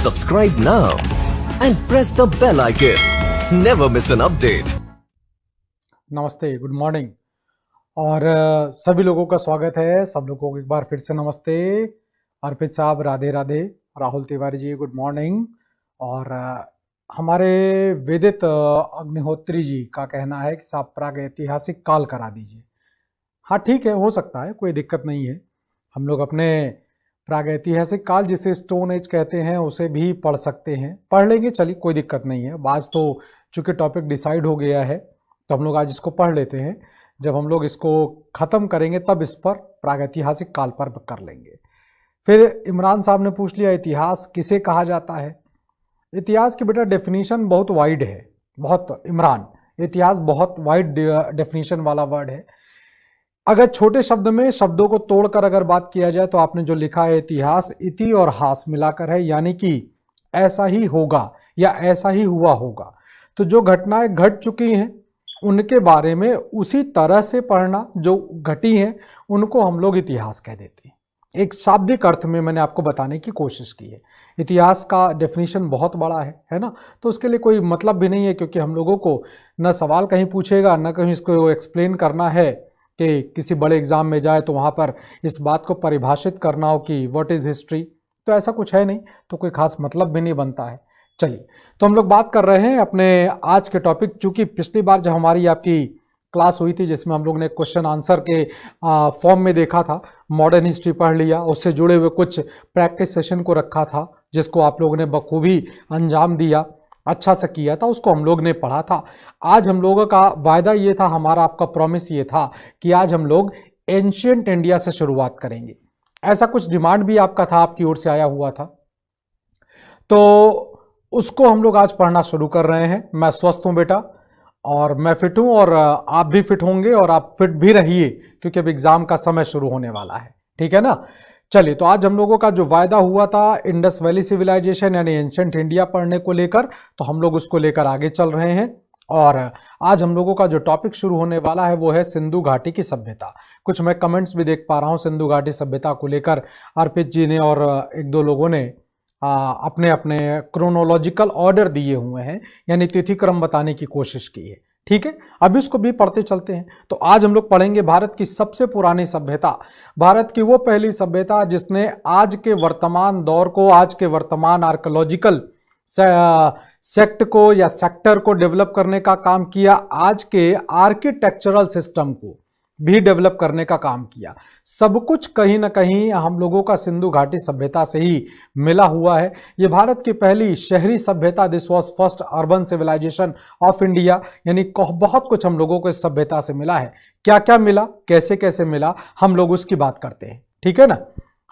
Subscribe now and press the bell icon. Never miss an update. नमस्ते, good morning और सभी लोगों का स्वागत है। सब लोगों को एक बार फिर से नमस्ते। अर्पित साहब राधे राधे, राहुल तिवारी जी गुड मॉर्निंग। और हमारे वेदित अग्निहोत्री जी का कहना है कि साहब प्रागैतिहासिक काल करा दीजिए। हाँ ठीक है, हो सकता है, कोई दिक्कत नहीं है। हम लोग अपने प्रागैतिहासिक काल जिसे स्टोन एज कहते हैं उसे भी पढ़ सकते हैं, पढ़ लेंगे, चलिए कोई दिक्कत नहीं है। आज तो चूंकि टॉपिक डिसाइड हो गया है तो हम लोग आज इसको पढ़ लेते हैं। जब हम लोग इसको ख़त्म करेंगे तब इस पर प्रागैतिहासिक काल पर कर लेंगे। फिर इमरान साहब ने पूछ लिया इतिहास किसे कहा जाता है। इतिहास की बेटा डेफिनीशन बहुत वाइड है, बहुत इमरान, इतिहास बहुत वाइड डेफिनीशन वाला वर्ड है। अगर छोटे शब्द में शब्दों को तोड़कर अगर बात किया जाए तो आपने जो लिखा है इतिहास इति और हास मिलाकर है, यानी कि ऐसा ही होगा या ऐसा ही हुआ होगा। तो जो घटनाएं घट चुकी हैं उनके बारे में उसी तरह से पढ़ना, जो घटी हैं उनको हम लोग इतिहास कह देते हैं। एक शाब्दिक अर्थ में मैंने आपको बताने की कोशिश की है। इतिहास का डेफिनेशन बहुत बड़ा है ना, तो उसके लिए कोई मतलब भी नहीं है, क्योंकि हम लोगों को न सवाल कहीं पूछेगा न कहीं इसको एक्सप्लेन करना है कि किसी बड़े एग्जाम में जाए तो वहाँ पर इस बात को परिभाषित करना हो कि व्हाट इज़ हिस्ट्री, तो ऐसा कुछ है नहीं, तो कोई खास मतलब भी नहीं बनता है। चलिए, तो हम लोग बात कर रहे हैं अपने आज के टॉपिक। चूँकि पिछली बार जब हमारी आपकी क्लास हुई थी जिसमें हम लोग ने क्वेश्चन आंसर के फॉर्म में देखा था, मॉडर्न हिस्ट्री पढ़ लिया, उससे जुड़े हुए कुछ प्रैक्टिस सेशन को रखा था जिसको आप लोगों ने बखूबी अंजाम दिया, अच्छा सा किया था, उसको हम लोग ने पढ़ा था। आज हम लोगों का वायदा ये था, हमारा आपका प्रॉमिस ये था कि आज हम लोग एंशिएंट इंडिया से शुरुआत करेंगे। ऐसा कुछ डिमांड भी आपका था, आपकी ओर से आया हुआ था, तो उसको हम लोग आज पढ़ना शुरू कर रहे हैं। मैं स्वस्थ हूँ बेटा, और मैं फिट हूँ, और आप भी फिट होंगे, और आप फिट भी रहिए क्योंकि अब एग्जाम का समय शुरू होने वाला है, ठीक है ना। चलिए, तो आज हम लोगों का जो वायदा हुआ था इंडस वैली सिविलाइजेशन यानी एंशिएंट इंडिया पढ़ने को लेकर, तो हम लोग उसको लेकर आगे चल रहे हैं। और आज हम लोगों का जो टॉपिक शुरू होने वाला है वो है सिंधु घाटी की सभ्यता। कुछ मैं कमेंट्स भी देख पा रहा हूँ सिंधु घाटी सभ्यता को लेकर, अर्पित जी ने और एक दो लोगों ने अपने अपने क्रोनोलॉजिकल ऑर्डर दिए हुए हैं, यानी तिथि क्रम बताने की कोशिश की है। ठीक है, अभी उसको भी पढ़ते चलते हैं। तो आज हम लोग पढ़ेंगे भारत की सबसे पुरानी सभ्यता, भारत की वो पहली सभ्यता जिसने आज के वर्तमान दौर को, आज के वर्तमान आर्कियोलॉजिकल सेक्ट को या सेक्टर को डेवलप करने का काम किया, आज के आर्किटेक्चरल सिस्टम को भी डेवलप करने का काम किया। सब कुछ कहीं ना कहीं हम लोगों का सिंधु घाटी सभ्यता से ही मिला हुआ है। ये भारत की पहली शहरी सभ्यता, this was first urban civilisation of India, यानी बहुत कुछ हम लोगों को इस सभ्यता से मिला है। क्या क्या मिला, कैसे कैसे मिला, हम लोग उसकी बात करते हैं, ठीक है ना।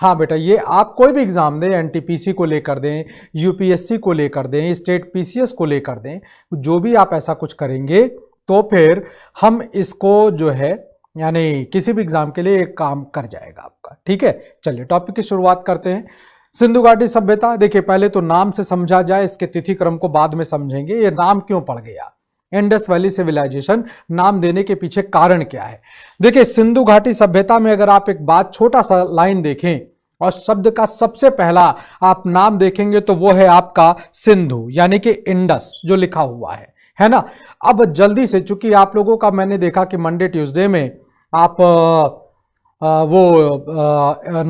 हाँ बेटा, ये आप कोई भी एग्जाम दें, एनटीपीसी को लेकर दें, यूपीएससी को लेकर दें, स्टेट पीसीएस को लेकर दें, जो भी आप ऐसा कुछ करेंगे तो फिर हम इसको जो है यानी किसी भी एग्जाम के लिए एक काम कर जाएगा आपका, ठीक है। चलिए टॉपिक की शुरुआत करते हैं। सिंधु घाटी सभ्यता, देखिए पहले तो नाम से समझा जाए, इसके तिथि क्रम को बाद में समझेंगे। ये नाम क्यों पड़ गया, इंडस वैली सिविलाइजेशन नाम देने के पीछे कारण क्या है। देखिए सिंधु घाटी सभ्यता में अगर आप एक बात, छोटा सा लाइन देखें और शब्द का सबसे पहला आप नाम देखेंगे तो वो है आपका सिंधु, यानी कि इंडस जो लिखा हुआ है ना। अब जल्दी से, चूंकि आप लोगों का मैंने देखा कि मंडे ट्यूसडे में आप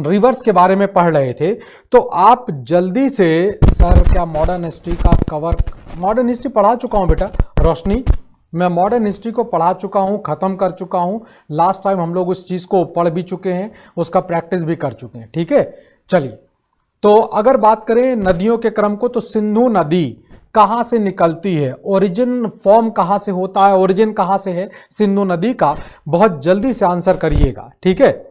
रिवर्स के बारे में पढ़ रहे थे, तो आप जल्दी से, सर क्या मॉडर्न हिस्ट्री का कवर, मॉडर्न हिस्ट्री पढ़ा चुका हूं बेटा रोशनी, मैं मॉडर्न हिस्ट्री को पढ़ा चुका हूं, खत्म कर चुका हूं। लास्ट टाइम हम लोग उस चीज को पढ़ भी चुके हैं, उसका प्रैक्टिस भी कर चुके हैं, ठीक है। चलिए, तो अगर बात करें नदियों के क्रम को, तो सिंधु नदी कहाँ से निकलती है, ओरिजिन फॉर्म कहाँ से होता है, ओरिजिन कहाँ से है सिंधु नदी का, बहुत जल्दी से आंसर करिएगा, ठीक है।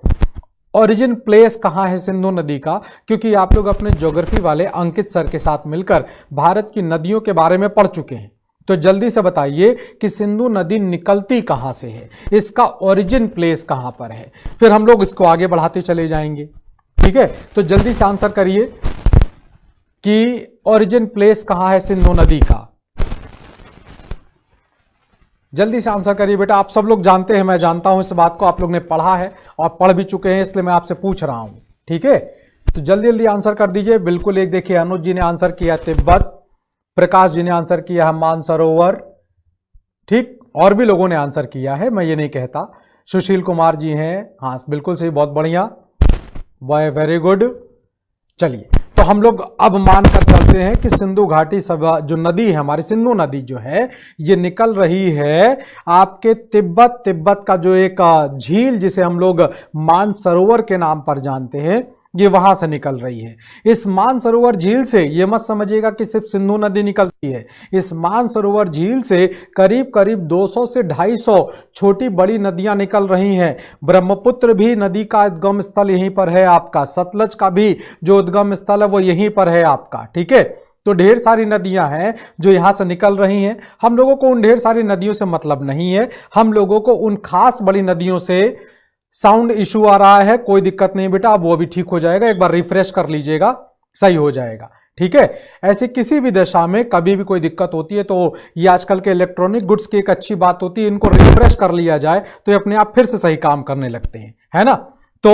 ओरिजिन प्लेस कहाँ है सिंधु नदी का, क्योंकि आप लोग अपने ज्योग्राफी वाले अंकित सर के साथ मिलकर भारत की नदियों के बारे में पढ़ चुके हैं। तो जल्दी से बताइए कि सिंधु नदी निकलती कहाँ से है, इसका ओरिजिन प्लेस कहाँ पर है, फिर हम लोग इसको आगे बढ़ाते चले जाएंगे, ठीक है। तो जल्दी से आंसर करिए कि ओरिजिन प्लेस कहाँ है सिंधु नदी का, जल्दी से आंसर करिए बेटा। आप सब लोग जानते हैं, मैं जानता हूं इस बात को, आप लोग ने पढ़ा है और पढ़ भी चुके हैं, इसलिए मैं आपसे पूछ रहा हूं, ठीक है। तो जल्दी जल्दी आंसर कर दीजिए। बिल्कुल, एक देखिए अनुज जी ने आंसर किया तिब्बत, प्रकाश जी ने आंसर किया है मानसरोवर, ठीक, और भी लोगों ने आंसर किया है, मैं ये नहीं कहता। सुशील कुमार जी हैं, हाँ बिल्कुल सही, बहुत बढ़िया, वेरी गुड। चलिए, तो हम लोग अब मानकर चलते हैं कि सिंधु घाटी सभा जो नदी है हमारी, सिंधु नदी जो है ये निकल रही है आपके तिब्बत का जो एक झील जिसे हम लोग मानसरोवर के नाम पर जानते हैं, ये वहां से निकल रही है। इस मानसरोवर झील से ये मत समझिएगा कि सिर्फ सिंधु नदी निकलती है, इस मानसरोवर झील से करीब करीब 200 से 250 छोटी बड़ी नदियां निकल रही हैं। ब्रह्मपुत्र भी नदी का उद्गम स्थल यहीं पर है आपका, सतलज का भी जो उद्गम स्थल है वो यहीं पर है आपका, ठीक है। तो ढेर सारी नदियां हैं जो यहां से निकल रही हैं। हम लोगों को उन ढेर सारी नदियों से मतलब नहीं है, हम लोगों को उन खास बड़ी नदियों से। साउंड इशू आ रहा है, कोई दिक्कत नहीं बेटा, अब वो भी ठीक हो जाएगा, एक बार रिफ्रेश कर लीजिएगा, सही हो जाएगा, ठीक है। ऐसे किसी भी दशा में कभी भी कोई दिक्कत होती है तो ये आजकल के इलेक्ट्रॉनिक गुड्स की एक अच्छी बात होती है, इनको रिफ्रेश कर लिया जाए तो ये अपने आप फिर से सही काम करने लगते हैं, है ना। तो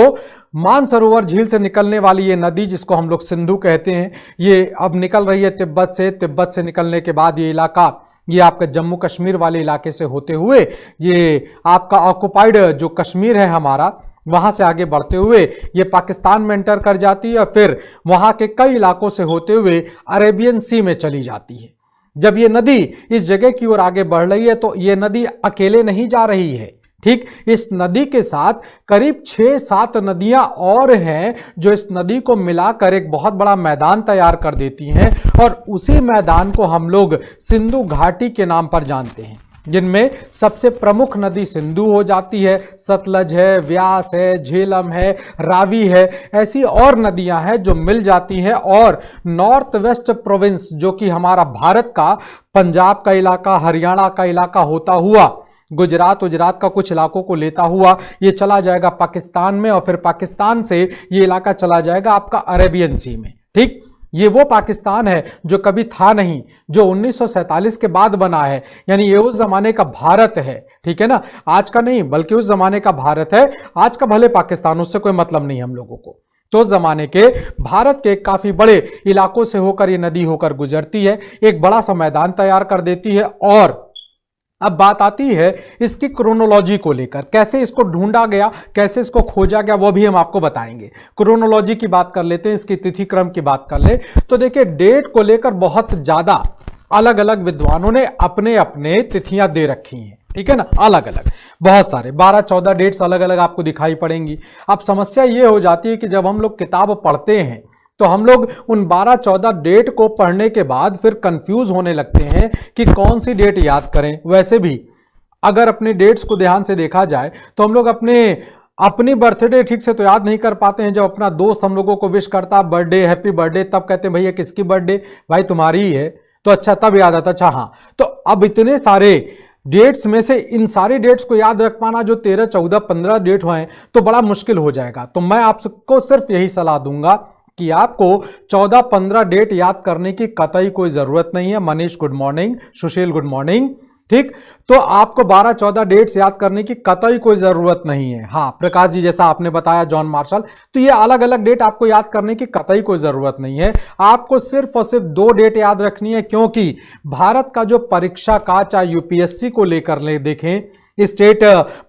मानसरोवर झील से निकलने वाली ये नदी जिसको हम लोग सिंधु कहते हैं, ये अब निकल रही है तिब्बत से निकलने के बाद ये इलाका, ये आपका जम्मू कश्मीर वाले इलाके से होते हुए ये आपका ऑक्युपाइड जो कश्मीर है हमारा, वहां से आगे बढ़ते हुए ये पाकिस्तान में एंटर कर जाती है, फिर वहां के कई इलाकों से होते हुए अरेबियन सी में चली जाती है। जब ये नदी इस जगह की ओर आगे बढ़ रही है तो ये नदी अकेले नहीं जा रही है, ठीक, इस नदी के साथ करीब 6-7 नदियां और हैं जो इस नदी को मिलाकर एक बहुत बड़ा मैदान तैयार कर देती हैं, और उसी मैदान को हम लोग सिंधु घाटी के नाम पर जानते हैं, जिनमें सबसे प्रमुख नदी सिंधु हो जाती है, सतलज है, व्यास है, झेलम है, रावी है, ऐसी और नदियां हैं जो मिल जाती हैं। और नॉर्थ वेस्ट प्रोविंस जो कि हमारा भारत का पंजाब का इलाका, हरियाणा का इलाका होता हुआ, गुजरात का कुछ इलाकों को लेता हुआ ये चला जाएगा पाकिस्तान में, और फिर पाकिस्तान से ये इलाका चला जाएगा आपका अरेबियन सी में, ठीक। ये वो पाकिस्तान है जो कभी था नहीं, जो 1947 के बाद बना है, यानी ये उस जमाने का भारत है, ठीक है ना, आज का नहीं बल्कि उस जमाने का भारत है। आज का भले पाकिस्तान, उससे कोई मतलब नहीं हम लोगों को, तो उस जमाने के भारत के काफी बड़े इलाकों से होकर ये नदी होकर गुजरती है, एक बड़ा सा मैदान तैयार कर देती है। और अब बात आती है इसकी क्रोनोलॉजी को लेकर, कैसे इसको ढूंढा गया, कैसे इसको खोजा गया, वो भी हम आपको बताएंगे। क्रोनोलॉजी की बात कर लेते हैं, इसकी तिथि क्रम की बात कर ले तो देखिए डेट को लेकर बहुत ज्यादा अलग अलग विद्वानों ने अपने अपने तिथियां दे रखी हैं, ठीक है ना, अलग अलग बहुत सारे 12-14 डेट्स अलग अलग आपको दिखाई पड़ेंगी। अब समस्या ये हो जाती है कि जब हम लोग किताब पढ़ते हैं तो हम लोग उन 12-14 डेट को पढ़ने के बाद फिर कंफ्यूज होने लगते हैं कि कौन सी डेट याद करें। वैसे भी अगर अपने डेट्स को ध्यान से देखा जाए तो हम लोग अपनी बर्थडे ठीक से तो याद नहीं कर पाते हैं। जब अपना दोस्त हम लोगों को विश करता बर्थडे, हैप्पी बर्थडे, तब कहते हैं भैया किसकी बर्थडे, भाई तुम्हारी ही है, तो अच्छा तब याद आता, अच्छा हाँ। तो अब इतने सारे डेट्स में से इन सारी डेट्स को याद रख पाना जो 13, 14, 15 डेट हुए तो बड़ा मुश्किल हो जाएगा। तो मैं आपको सिर्फ यही सलाह दूंगा कि आपको 14-15 डेट याद करने की कतई कोई जरूरत नहीं है। मनीष गुड मॉर्निंग, सुशील गुड मॉर्निंग, ठीक। तो आपको 12-14 डेट्स याद करने की कतई कोई जरूरत नहीं है। हाँ, प्रकाश जी जैसा आपने बताया, जॉन मार्शल, तो ये अलग अलग डेट आपको याद करने की कतई कोई जरूरत नहीं है। आपको सिर्फ और सिर्फ 2 डेट याद रखनी है, क्योंकि भारत का जो परीक्षा का, चाहे यूपीएससी को लेकर ले देखें, स्टेट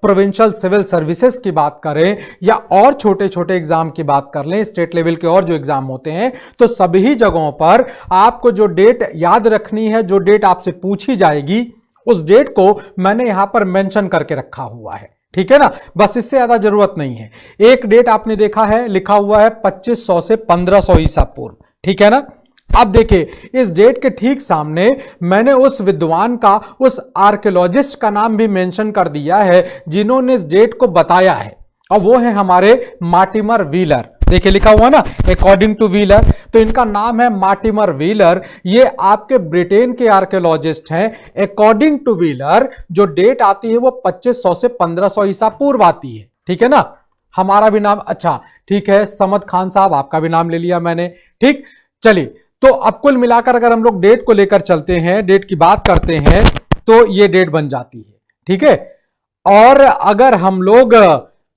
प्रोविंशियल सिविल सर्विसेज की बात करें या और छोटे छोटे एग्जाम की बात कर लें, स्टेट लेवल के और जो एग्जाम होते हैं, तो सभी जगहों पर आपको जो डेट याद रखनी है, जो डेट आपसे पूछी जाएगी, उस डेट को मैंने यहां पर मेंशन करके रखा हुआ है, ठीक है ना, बस इससे ज्यादा जरूरत नहीं है। एक डेट आपने देखा है, लिखा हुआ है 2500 से 1500 ईसा पूर्व, ठीक है ना। अब देखिए इस डेट के ठीक सामने मैंने उस विद्वान का, उस आर्कियोलॉजिस्ट का नाम भी मेंशन कर दिया है जिन्होंने इस डेट को बताया है, और वो है हमारे मार्टिमर व्हीलर। देखिए लिखा हुआ ना, अकॉर्डिंग टू व्हीलर, तो इनका नाम है मार्टिमर व्हीलर। ये आपके ब्रिटेन के आर्कियोलॉजिस्ट हैं। अकॉर्डिंग टू व्हीलर जो डेट आती है वो 2500 से 1500 ईसा पूर्व आती है, ठीक है ना। हमारा भी नाम, अच्छा ठीक है, समद खान साहब आपका भी नाम ले लिया मैंने, ठीक। चलिए, तो अब कुल मिलाकर अगर हम लोग डेट को लेकर चलते हैं, डेट की बात करते हैं, तो ये डेट बन जाती है, ठीक है। और अगर हम लोग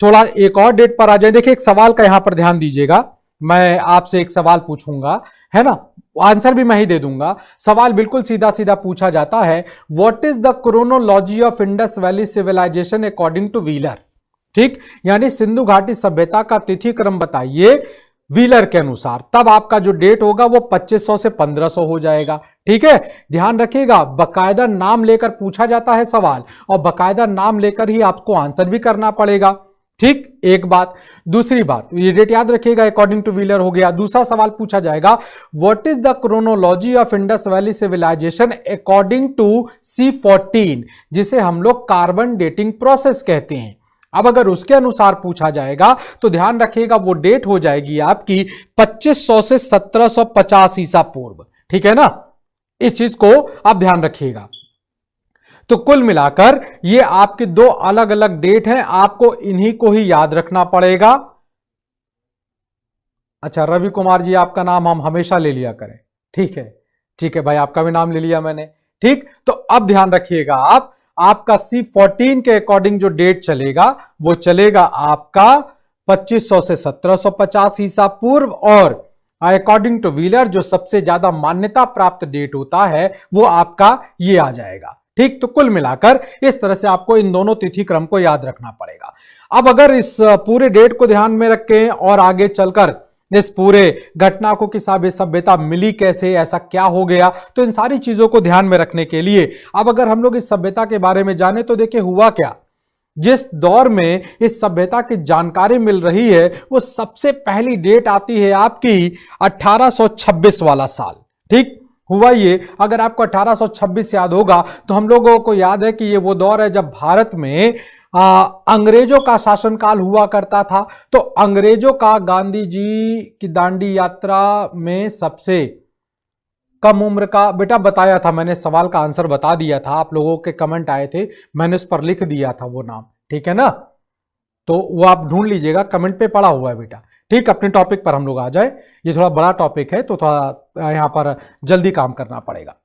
थोड़ा एक और डेट पर आ जाए, देखिए एक सवाल का यहां पर ध्यान दीजिएगा, मैं आपसे एक सवाल पूछूंगा, है ना, आंसर भी मैं ही दे दूंगा। सवाल बिल्कुल सीधा सीधा पूछा जाता है, what is the chronology of Indus valley civilisation according to Wheeler. ठीक, यानी सिंधु घाटी सभ्यता का तिथि क्रम बताइए व्हीलर के अनुसार। तब आपका जो डेट होगा वो 2500 से 1500 हो जाएगा। ठीक है, ध्यान रखिएगा, बकायदा नाम लेकर पूछा जाता है सवाल, और बकायदा नाम लेकर ही आपको आंसर भी करना पड़ेगा। ठीक, एक बात। दूसरी बात, ये डेट याद रखिएगा, अकॉर्डिंग टू व्हीलर हो गया। दूसरा सवाल पूछा जाएगा, what is the chronology of Indus valley civilisation according to C14, जिसे हम लोग कार्बन डेटिंग प्रोसेस कहते हैं। अब अगर उसके अनुसार पूछा जाएगा तो ध्यान रखिएगा वो डेट हो जाएगी आपकी 2500 से 1750 ईसा पूर्व। ठीक है ना, इस चीज को आप ध्यान रखिएगा। तो कुल मिलाकर ये आपके दो अलग अलग डेट हैं, आपको इन्हीं को ही याद रखना पड़ेगा। अच्छा, रवि कुमार जी आपका नाम हम हमेशा ले लिया करें। ठीक है, ठीक है भाई, आपका भी नाम ले लिया मैंने। ठीक, तो अब ध्यान रखिएगा आपका C14 के अकॉर्डिंग जो डेट चलेगा वो चलेगा आपका 2500 से 1750 ईसा पूर्व, और अकॉर्डिंग टू व्हीलर जो सबसे ज्यादा मान्यता प्राप्त डेट होता है वो आपका ये आ जाएगा। ठीक, तो कुल मिलाकर इस तरह से आपको इन दोनों तिथि क्रम को याद रखना पड़ेगा। अब अगर इस पूरे डेट को ध्यान में रखें और आगे चलकर इस पूरे घटना को कि साहब ये सभ्यता मिली कैसे, ऐसा क्या हो गया, तो इन सारी चीजों को ध्यान में रखने के लिए अब अगर हम लोग इस सभ्यता के बारे में जाने तो देखिए हुआ क्या। जिस दौर में इस सभ्यता की जानकारी मिल रही है वो सबसे पहली डेट आती है आपकी 1826 वाला साल। ठीक, हुआ ये, अगर आपको 1826 याद होगा तो हम लोगों को याद है कि ये वो दौर है जब भारत में अंग्रेजों का शासनकाल हुआ करता था। तो अंग्रेजों का गांधी जी की दांडी यात्रा में सबसे कम उम्र का, बेटा बताया था मैंने, सवाल का आंसर बता दिया था, आप लोगों के कमेंट आए थे, मैंने उस पर लिख दिया था वो नाम। ठीक है ना, तो वो आप ढूंढ लीजिएगा, कमेंट पे पड़ा हुआ है बेटा। ठीक, अपने टॉपिक पर हम लोग आ जाए, ये थोड़ा बड़ा टॉपिक है तो थोड़ा यहां पर जल्दी काम करना पड़ेगा।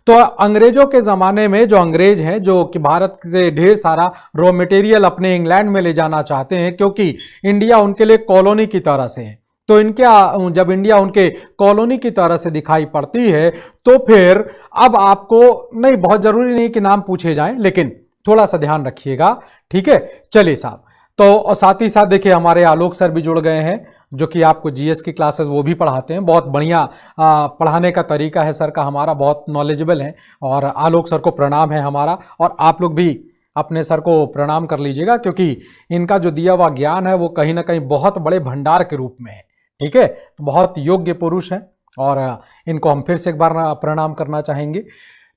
तो अंग्रेजों के जमाने में जो अंग्रेज हैं जो कि भारत से ढेर सारा रॉ मटेरियल अपने इंग्लैंड में ले जाना चाहते हैं, क्योंकि इंडिया उनके लिए कॉलोनी की तरह से है, तो इनके जब इंडिया उनके कॉलोनी की तरह से दिखाई पड़ती है तो फिर अब आपको नहीं, बहुत जरूरी नहीं कि नाम पूछे जाएं, लेकिन थोड़ा सा ध्यान रखिएगा। ठीक है, चलिए साहब। तो साथ ही साथ देखिए हमारे आलोक सर भी जुड़ गए हैं जो कि आपको जीएस की क्लासेस वो भी पढ़ाते हैं। बहुत बढ़िया पढ़ाने का तरीका है सर का, हमारा बहुत नॉलेजेबल है, और आलोक सर को प्रणाम है हमारा, और आप लोग भी अपने सर को प्रणाम कर लीजिएगा क्योंकि इनका जो दिया हुआ ज्ञान है वो कहीं ना कहीं बहुत बड़े भंडार के रूप में है। ठीक है, तो बहुत योग्य पुरुष हैं और इनको हम फिर से एक बार प्रणाम करना चाहेंगे।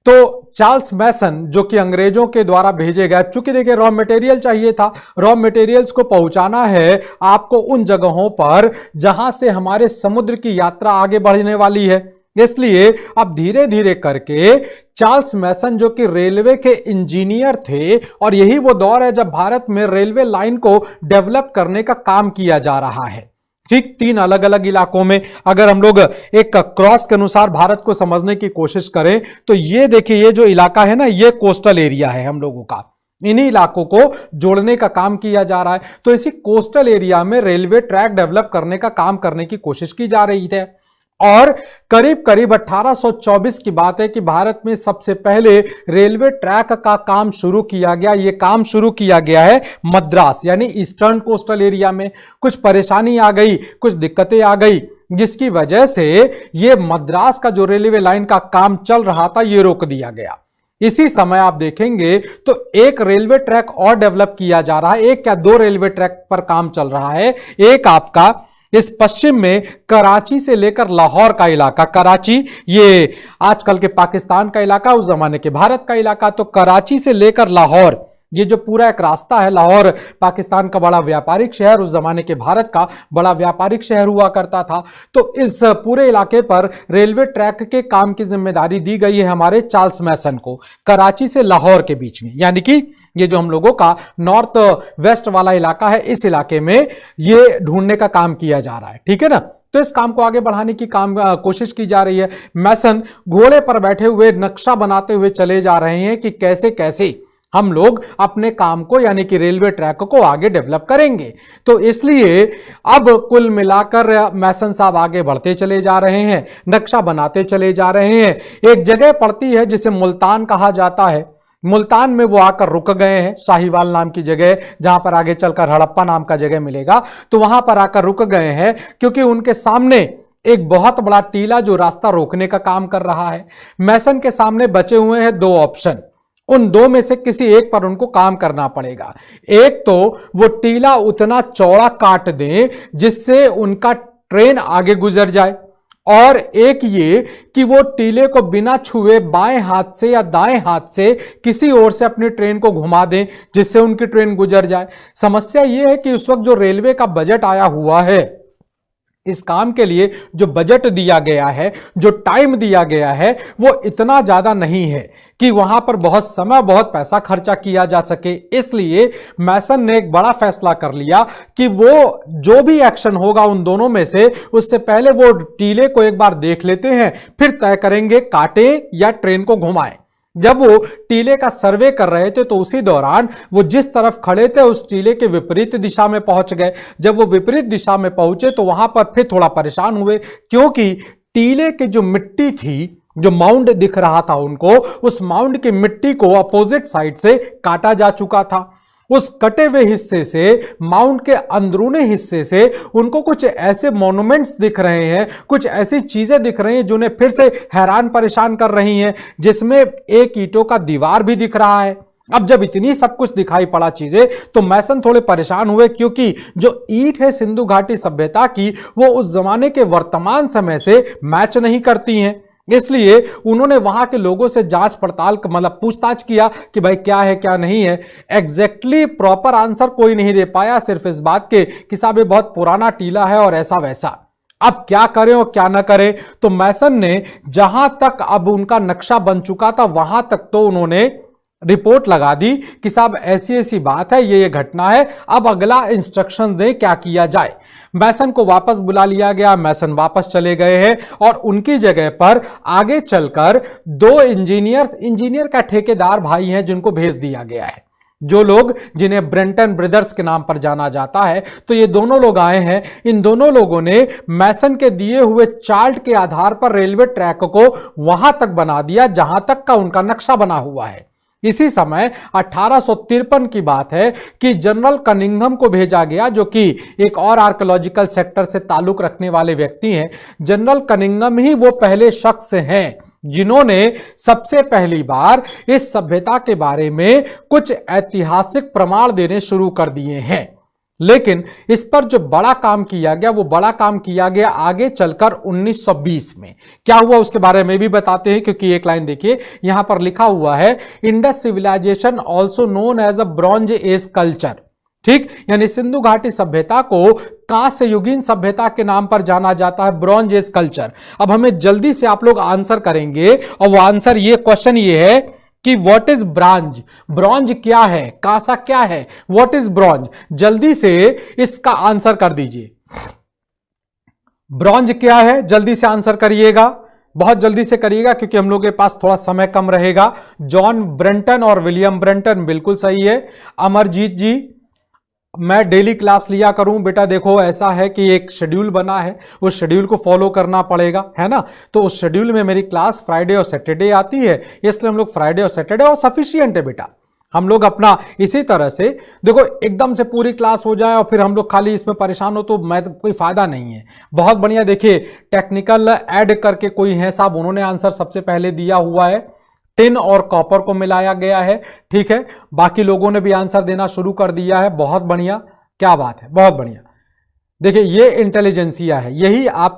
तो चार्ल्स मैसन जो कि अंग्रेजों के द्वारा भेजे गए, चूंकि देखिए रॉ मटेरियल चाहिए था, रॉ मटेरियल्स को पहुंचाना है आपको उन जगहों पर जहां से हमारे समुद्र की यात्रा आगे बढ़ने वाली है, इसलिए अब धीरे धीरे करके चार्ल्स मैसन जो कि रेलवे के इंजीनियर थे, और यही वो दौर है जब भारत में रेलवे लाइन को डेवलप करने का काम किया जा रहा है। ठीक, 3 अलग अलग इलाकों में अगर हम लोग एक क्रॉस के अनुसार भारत को समझने की कोशिश करें तो ये देखिए, ये जो इलाका है ना, ये कोस्टल एरिया है हम लोगों का, इन्हीं इलाकों को जोड़ने का काम किया जा रहा है। तो इसी कोस्टल एरिया में रेलवे ट्रैक डेवलप करने का काम करने की कोशिश की जा रही है, और करीब करीब 1824 की बात है कि भारत में सबसे पहले रेलवे ट्रैक का काम शुरू किया गया। यह काम शुरू किया गया है मद्रास यानी ईस्टर्न कोस्टल एरिया में। कुछ परेशानी आ गई, कुछ दिक्कतें आ गई, जिसकी वजह से यह मद्रास का जो रेलवे लाइन का काम चल रहा था ये रोक दिया गया। इसी समय आप देखेंगे तो एक रेलवे ट्रैक और डेवलप किया जा रहा है, एक क्या 2 रेलवे ट्रैक पर काम चल रहा है। एक आपका इस पश्चिम में कराची से लेकर लाहौर का इलाका, कराची ये आजकल के पाकिस्तान का इलाका, उस जमाने के भारत का इलाका, तो कराची से लेकर लाहौर ये जो पूरा एक रास्ता है, लाहौर पाकिस्तान का बड़ा व्यापारिक शहर, उस जमाने के भारत का बड़ा व्यापारिक शहर हुआ करता था। तो इस पूरे इलाके पर रेलवे ट्रैक के काम की जिम्मेदारी दी गई है हमारे चार्ल्स मैसन को, कराची से लाहौर के बीच में, यानी कि ये जो हम लोगों का नॉर्थ वेस्ट वाला इलाका है, इस इलाके में ये ढूंढने का काम किया जा रहा है। ठीक है ना, तो इस काम को आगे बढ़ाने की कोशिश की जा रही है। मैसन घोड़े पर बैठे हुए नक्शा बनाते हुए चले जा रहे हैं कि कैसे कैसे हम लोग अपने काम को यानी कि रेलवे ट्रैक को आगे डेवलप करेंगे। तो इसलिए अब कुल मिलाकर मैसन साहब आगे बढ़ते चले जा रहे हैं, नक्शा बनाते चले जा रहे हैं। एक जगह पड़ती है जिसे मुल्तान कहा जाता है, मुल्तान में वो आकर रुक गए हैं, शाहीवाल नाम की जगह, जहां पर आगे चलकर हड़प्पा नाम का जगह मिलेगा, तो वहां पर आकर रुक गए हैं क्योंकि उनके सामने एक बहुत बड़ा टीला जो रास्ता रोकने का काम कर रहा है। मैसन के सामने बचे हुए हैं दो ऑप्शन, उन दो में से किसी एक पर उनको काम करना पड़ेगा। एक तो वो टीला उतना चौड़ा काट दें जिससे उनका ट्रेन आगे गुजर जाए, और एक ये कि वो टीले को बिना छुए बाएं हाथ से या दाएं हाथ से किसी ओर से अपनी ट्रेन को घुमा दें जिससे उनकी ट्रेन गुजर जाए। समस्या ये है कि उस वक्त जो रेलवे का बजट आया हुआ है, इस काम के लिए जो बजट दिया गया है, जो टाइम दिया गया है, वो इतना ज्यादा नहीं है कि वहां पर बहुत समय बहुत पैसा खर्चा किया जा सके। इसलिए मैसन ने एक बड़ा फैसला कर लिया कि वो जो भी एक्शन होगा उन दोनों में से, उससे पहले वो टीले को एक बार देख लेते हैं, फिर तय करेंगे काटें या ट्रेन को घुमाएं। जब वो टीले का सर्वे कर रहे थे तो उसी दौरान वो जिस तरफ खड़े थे उस टीले के विपरीत दिशा में पहुंच गए। जब वो विपरीत दिशा में पहुंचे तो वहां पर फिर थोड़ा परेशान हुए, क्योंकि टीले की जो मिट्टी थी, जो माउंड दिख रहा था उनको, उस माउंड की मिट्टी को अपोजिट साइड से काटा जा चुका था। उस कटे हुए हिस्से से, माउंट के अंदरूनी हिस्से से उनको कुछ ऐसे मॉन्यूमेंट्स दिख रहे हैं, कुछ ऐसी चीजें दिख रही हैं जो उन्हें फिर से हैरान परेशान कर रही हैं, जिसमें एक ईंटों का दीवार भी दिख रहा है। अब जब इतनी सब कुछ दिखाई पड़ा चीजें, तो मैसन थोड़े परेशान हुए, क्योंकि जो ईंट है सिंधु घाटी सभ्यता की, वो उस जमाने के वर्तमान समय से मैच नहीं करती हैं। इसलिए उन्होंने वहां के लोगों से जांच पड़ताल मतलब पूछताछ किया कि भाई क्या है क्या नहीं है। एग्जैक्टली प्रॉपर आंसर कोई नहीं दे पाया, सिर्फ इस बात के कि साहब ये बहुत पुराना टीला है और ऐसा वैसा। अब क्या करें और क्या ना करें, तो मैसन ने जहां तक अब उनका नक्शा बन चुका था वहां तक तो उन्होंने रिपोर्ट लगा दी कि साहब ऐसी ऐसी बात है, ये घटना है, अब अगला इंस्ट्रक्शन दें क्या किया जाए। मैसन को वापस बुला लिया गया, मैसन वापस चले गए हैं और उनकी जगह पर आगे चलकर दो इंजीनियर का ठेकेदार भाई हैं जिनको भेज दिया गया है, जो लोग जिन्हें ब्रेंटन ब्रदर्स के नाम पर जाना जाता है। तो ये दोनों लोग आए हैं। इन दोनों लोगों ने मैसन के दिए हुए चार्ट के आधार पर रेलवे ट्रैक को वहां तक बना दिया जहां तक का उनका नक्शा बना हुआ है। इसी समय 1853 की बात है कि जनरल कनिंघम को भेजा गया, जो कि एक और आर्कियोलॉजिकल सेक्टर से ताल्लुक रखने वाले व्यक्ति हैं। जनरल कनिंघम ही वो पहले शख्स हैं जिन्होंने सबसे पहली बार इस सभ्यता के बारे में कुछ ऐतिहासिक प्रमाण देने शुरू कर दिए हैं। लेकिन इस पर जो बड़ा काम किया गया, वो बड़ा काम किया गया आगे चलकर 1920 में। क्या हुआ उसके बारे में भी बताते हैं, क्योंकि एक लाइन देखिए यहां पर लिखा हुआ है, Indus civilisation also known as a bronze age culture. ठीक, यानी सिंधु घाटी सभ्यता को कांस्य युगीन सभ्यता के नाम पर जाना जाता है, ब्रॉन्ज एज कल्चर। अब हमें जल्दी से आप लोग आंसर करेंगे, और वो आंसर ये, क्वेश्चन ये है कि व्हाट इज ब्रॉन्ज, ब्रॉन्ज क्या है, कांसा क्या है, व्हाट इज ब्रॉन्ज। जल्दी से इसका आंसर कर दीजिए। ब्रॉन्ज क्या है, जल्दी से आंसर करिएगा, बहुत जल्दी से करिएगा क्योंकि हम लोग के पास थोड़ा समय कम रहेगा। जॉन ब्रेंटन और विलियम ब्रेंटन, बिल्कुल सही है। अमरजीत जी, मैं डेली क्लास लिया करूं बेटा, देखो ऐसा है कि एक शेड्यूल बना है, उस शेड्यूल को फॉलो करना पड़ेगा, है ना। तो उस शेड्यूल में मेरी क्लास फ्राइडे और सैटरडे आती है, इसलिए हम लोग फ्राइडे और सैटरडे, और सफिशियंट है बेटा। हम लोग अपना इसी तरह से देखो, एकदम से पूरी क्लास हो जाए और फिर हम लोग खाली इसमें परेशान हो तो मैं कोई फायदा नहीं है। बहुत बढ़िया, देखिए टेक्निकल ऐड करके कोई है साहब, उन्होंने आंसर सबसे पहले दिया हुआ है, टिन और कॉपर को मिलाया गया है। ठीक है, बाकी लोगों ने भी आंसर देना शुरू कर दिया है, बहुत बढ़िया, क्या बात है, बहुत बढ़िया। देखिए ये इंटेलिजेंसिया है,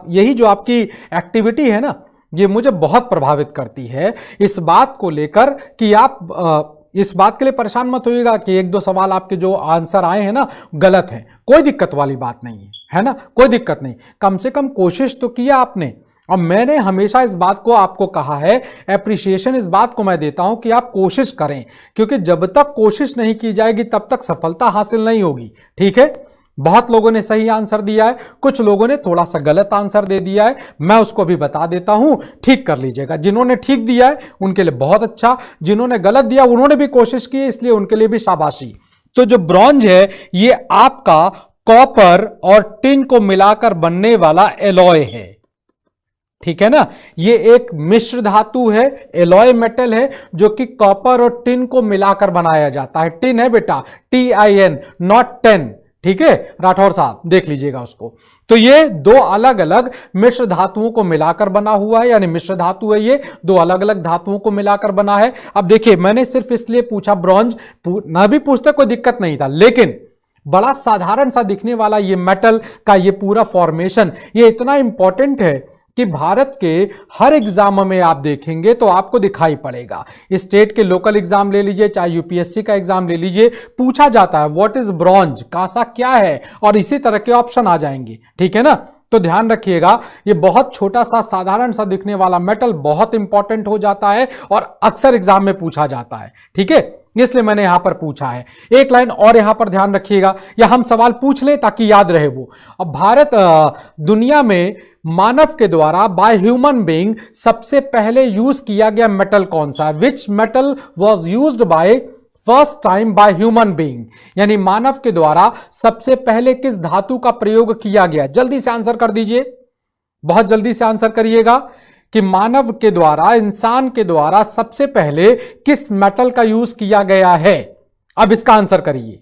यही जो आपकी एक्टिविटी है ना, ये मुझे बहुत प्रभावित करती है इस बात को लेकर कि आप इस बात के लिए परेशान मत होइएगा कि एक दो सवाल आपके जो आंसर आए हैं ना गलत हैं, कोई दिक्कत वाली बात नहीं है ना, कोई दिक्कत नहीं। कम से कम कोशिश तो किया आपने, और मैंने हमेशा इस बात को आपको कहा है, एप्रिसिएशन इस बात को मैं देता हूं कि आप कोशिश करें, क्योंकि जब तक कोशिश नहीं की जाएगी तब तक सफलता हासिल नहीं होगी। ठीक है, बहुत लोगों ने सही आंसर दिया है, कुछ लोगों ने थोड़ा सा गलत आंसर दे दिया है, मैं उसको भी बता देता हूं, ठीक कर लीजिएगा। जिन्होंने ठीक दिया है उनके लिए बहुत अच्छा, जिन्होंने गलत दिया उन्होंने भी कोशिश की, इसलिए उनके लिए भी शाबाशी। तो जो ब्रॉन्ज है ये आपका कॉपर और टिन को मिलाकर बनने वाला एलॉय है, ठीक है ना। ये एक मिश्र धातु है, एलॉय मेटल है, जो कि कॉपर और टिन को मिलाकर बनाया जाता है। टिन है बेटा, TIN, नॉट 10, ठीक है राठौर साहब, देख लीजिएगा उसको। तो ये दो अलग अलग मिश्र धातुओं को मिलाकर बना हुआ है, यानी मिश्र धातु है, ये दो अलग अलग धातुओं को मिलाकर बना है। अब देखिए, मैंने सिर्फ इसलिए पूछा ब्रॉन्ज, ना भी पूछते कोई दिक्कत नहीं था, लेकिन बड़ा साधारण सा दिखने वाला ये मेटल का ये पूरा फॉर्मेशन, ये इतना इंपॉर्टेंट है कि भारत के हर एग्जाम में आप देखेंगे तो आपको दिखाई पड़ेगा। स्टेट के लोकल एग्जाम ले लीजिए, चाहे UPSC का एग्जाम ले लीजिए, पूछा जाता है व्हाट इज ब्रॉन्ज, कांसा क्या है, और इसी तरह के ऑप्शन आ जाएंगे, ठीक है ना। तो ध्यान रखिएगा, ये बहुत छोटा सा साधारण सा दिखने वाला मेटल बहुत इंपॉर्टेंट हो जाता है और अक्सर एग्जाम में पूछा जाता है, ठीक है, इसलिए मैंने यहां पर पूछा है। एक लाइन और यहां पर ध्यान रखिएगा, या हम सवाल पूछ लें ताकि याद रहे वो। अब भारत दुनिया में मानव के द्वारा बाय ह्यूमन बीइंग सबसे पहले यूज किया गया मेटल कौन सा है? Which metal was used by first time by human being, यानी मानव के द्वारा सबसे पहले किस धातु का प्रयोग किया गया? जल्दी से आंसर कर दीजिए, बहुत जल्दी से आंसर करिएगा कि मानव के द्वारा, इंसान के द्वारा सबसे पहले किस मेटल का यूज किया गया है। अब इसका आंसर करिए,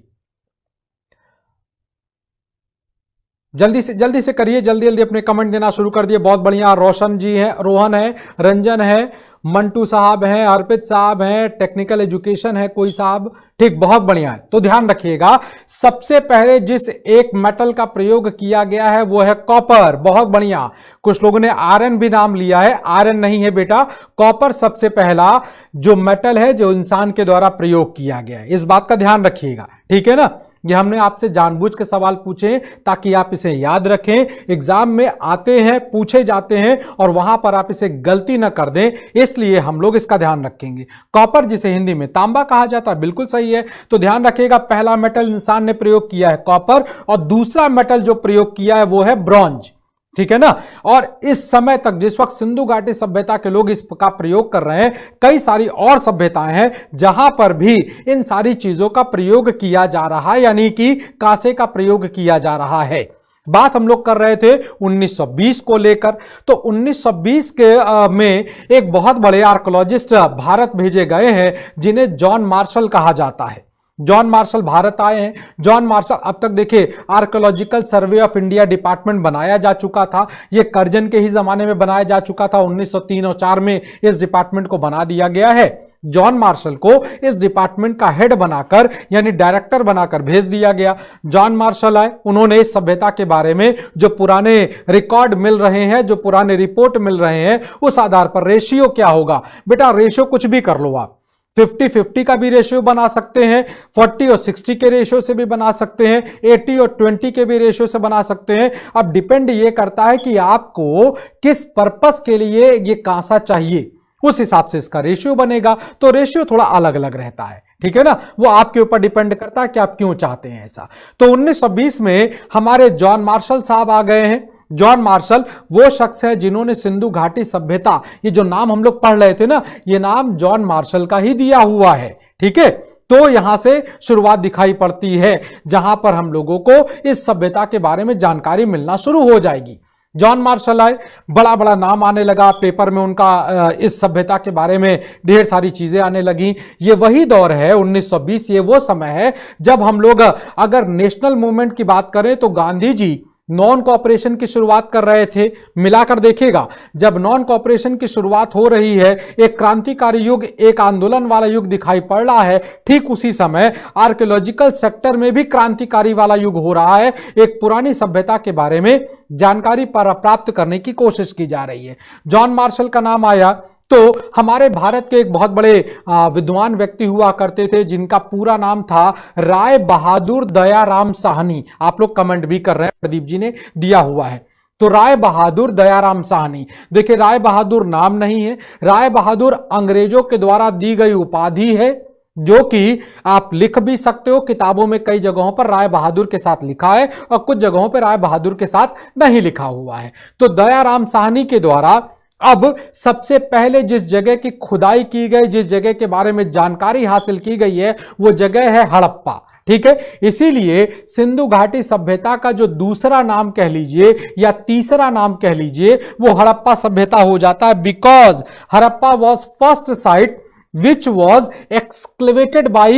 जल्दी से करिए, जल्दी जल्दी अपने कमेंट देना शुरू कर दिए। बहुत बढ़िया, रोशन जी हैं, रोहन है, रंजन है, मंटू साहब हैं, अर्पित साहब हैं, टेक्निकल एजुकेशन है कोई साहब, ठीक, बहुत बढ़िया है। तो ध्यान रखिएगा, सबसे पहले जिस एक मेटल का प्रयोग किया गया है वो है कॉपर, बहुत बढ़िया। कुछ लोगों ने आयरन भी नाम लिया है, आयरन नहीं है बेटा, कॉपर सबसे पहला जो मेटल है जो इंसान के द्वारा प्रयोग किया गया है, इस बात का ध्यान रखिएगा, ठीक है ना। ये हमने आपसे जानबूझ के सवाल पूछे ताकि आप इसे याद रखें, एग्जाम में आते हैं, पूछे जाते हैं और वहां पर आप इसे गलती ना कर दें, इसलिए हम लोग इसका ध्यान रखेंगे। कॉपर जिसे हिंदी में तांबा कहा जाता है, बिल्कुल सही है। तो ध्यान रखिएगा, पहला मेटल इंसान ने प्रयोग किया है कॉपर, और दूसरा मेटल जो प्रयोग किया है वो है ब्रॉन्ज, ठीक है ना। और इस समय तक, जिस वक्त सिंधु घाटी सभ्यता के लोग इसका प्रयोग कर रहे हैं, कई सारी और सभ्यताएं हैं जहां पर भी इन सारी चीजों का प्रयोग किया जा रहा है, यानी कि कांसे का प्रयोग किया जा रहा है। बात हम लोग कर रहे थे 1920 को लेकर। तो 1920 के में एक बहुत बड़े आर्कोलॉजिस्ट भारत भेजे गए हैं जिन्हें जॉन मार्शल कहा जाता है। जॉन मार्शल भारत आए हैं। जॉन मार्शल, अब तक देखिए archaeological survey of India department बनाया जा चुका था, ये कर्जन के ही जमाने में बनाया जा चुका था, 1903 और 4 में इस डिपार्टमेंट को बना दिया गया है। जॉन मार्शल को इस डिपार्टमेंट का हेड बनाकर, यानी डायरेक्टर बनाकर भेज दिया गया। जॉन मार्शल आए, उन्होंने इस सभ्यता के बारे में जो पुराने रिकॉर्ड मिल रहे हैं, जो पुराने रिपोर्ट मिल रहे हैं, उस आधार पर रेशियो क्या होगा बेटा, रेशियो कुछ भी कर लो आप, 50-50 का भी रेशियो बना सकते हैं, 40 और 60 के रेशियो से भी बना सकते हैं, 80 और 20 के भी रेशियो से बना सकते हैं। अब डिपेंड ये करता है कि आपको किस पर्पस के लिए ये कांसा चाहिए, उस हिसाब से इसका रेशियो बनेगा। तो रेशियो थोड़ा अलग अलग रहता है, ठीक है ना, वो आपके ऊपर डिपेंड करता है कि आप क्यों चाहते हैं ऐसा। तो 1920 में हमारे जॉन मार्शल साहब आ गए हैं। जॉन मार्शल वो शख्स है जिन्होंने सिंधु घाटी सभ्यता, ये जो नाम हम लोग पढ़ रहे थे ना, ये नाम जॉन मार्शल का ही दिया हुआ है, ठीक है। तो यहां से शुरुआत दिखाई पड़ती है जहां पर हम लोगों को इस सभ्यता के बारे में जानकारी मिलना शुरू हो जाएगी। जॉन मार्शल आए, बड़ा बड़ा नाम आने लगा पेपर में उनका, इस सभ्यता के बारे में ढेर सारी चीजें आने लगी। ये वही दौर है 1920, ये वो समय है जब हम लोग अगर नेशनल मूवमेंट की बात करें तो गांधी जी नॉन कॉपरेशन की शुरुआत कर रहे थे। मिलाकर देखिएगा, जब नॉन कॉपरेशन की शुरुआत हो रही है, एक क्रांतिकारी युग, एक आंदोलन वाला युग दिखाई पड़ रहा है, ठीक उसी समय आर्कियोलॉजिकल सेक्टर में भी क्रांतिकारी वाला युग हो रहा है। एक पुरानी सभ्यता के बारे में जानकारी प्राप्त करने की कोशिश की जा रही है। जॉन मार्शल का नाम आया तो हमारे भारत के एक बहुत बड़े विद्वान व्यक्ति हुआ करते थे जिनका पूरा नाम था राय बहादुर दयाराम साहनी। आप लोग कमेंट भी कर रहे हैं, प्रदीप जी ने दिया हुआ है। तो राय बहादुर दयाराम साहनी, देखिए राय बहादुर नाम नहीं है, राय बहादुर अंग्रेजों के द्वारा दी गई उपाधि है। जो कि आप लिख भी सकते हो, किताबों में कई जगहों पर राय बहादुर के साथ लिखा है और कुछ जगहों पर राय बहादुर के साथ नहीं लिखा हुआ है। तो दयाराम साहनी के द्वारा अब सबसे पहले जिस जगह की खुदाई की गई, जिस जगह के बारे में जानकारी हासिल की गई है, वो जगह है हड़प्पा। ठीक है, इसीलिए सिंधु घाटी सभ्यता का जो दूसरा नाम कह लीजिए या तीसरा नाम कह लीजिए वो हड़प्पा सभ्यता हो जाता है, because Harappa was first sight which was excavated by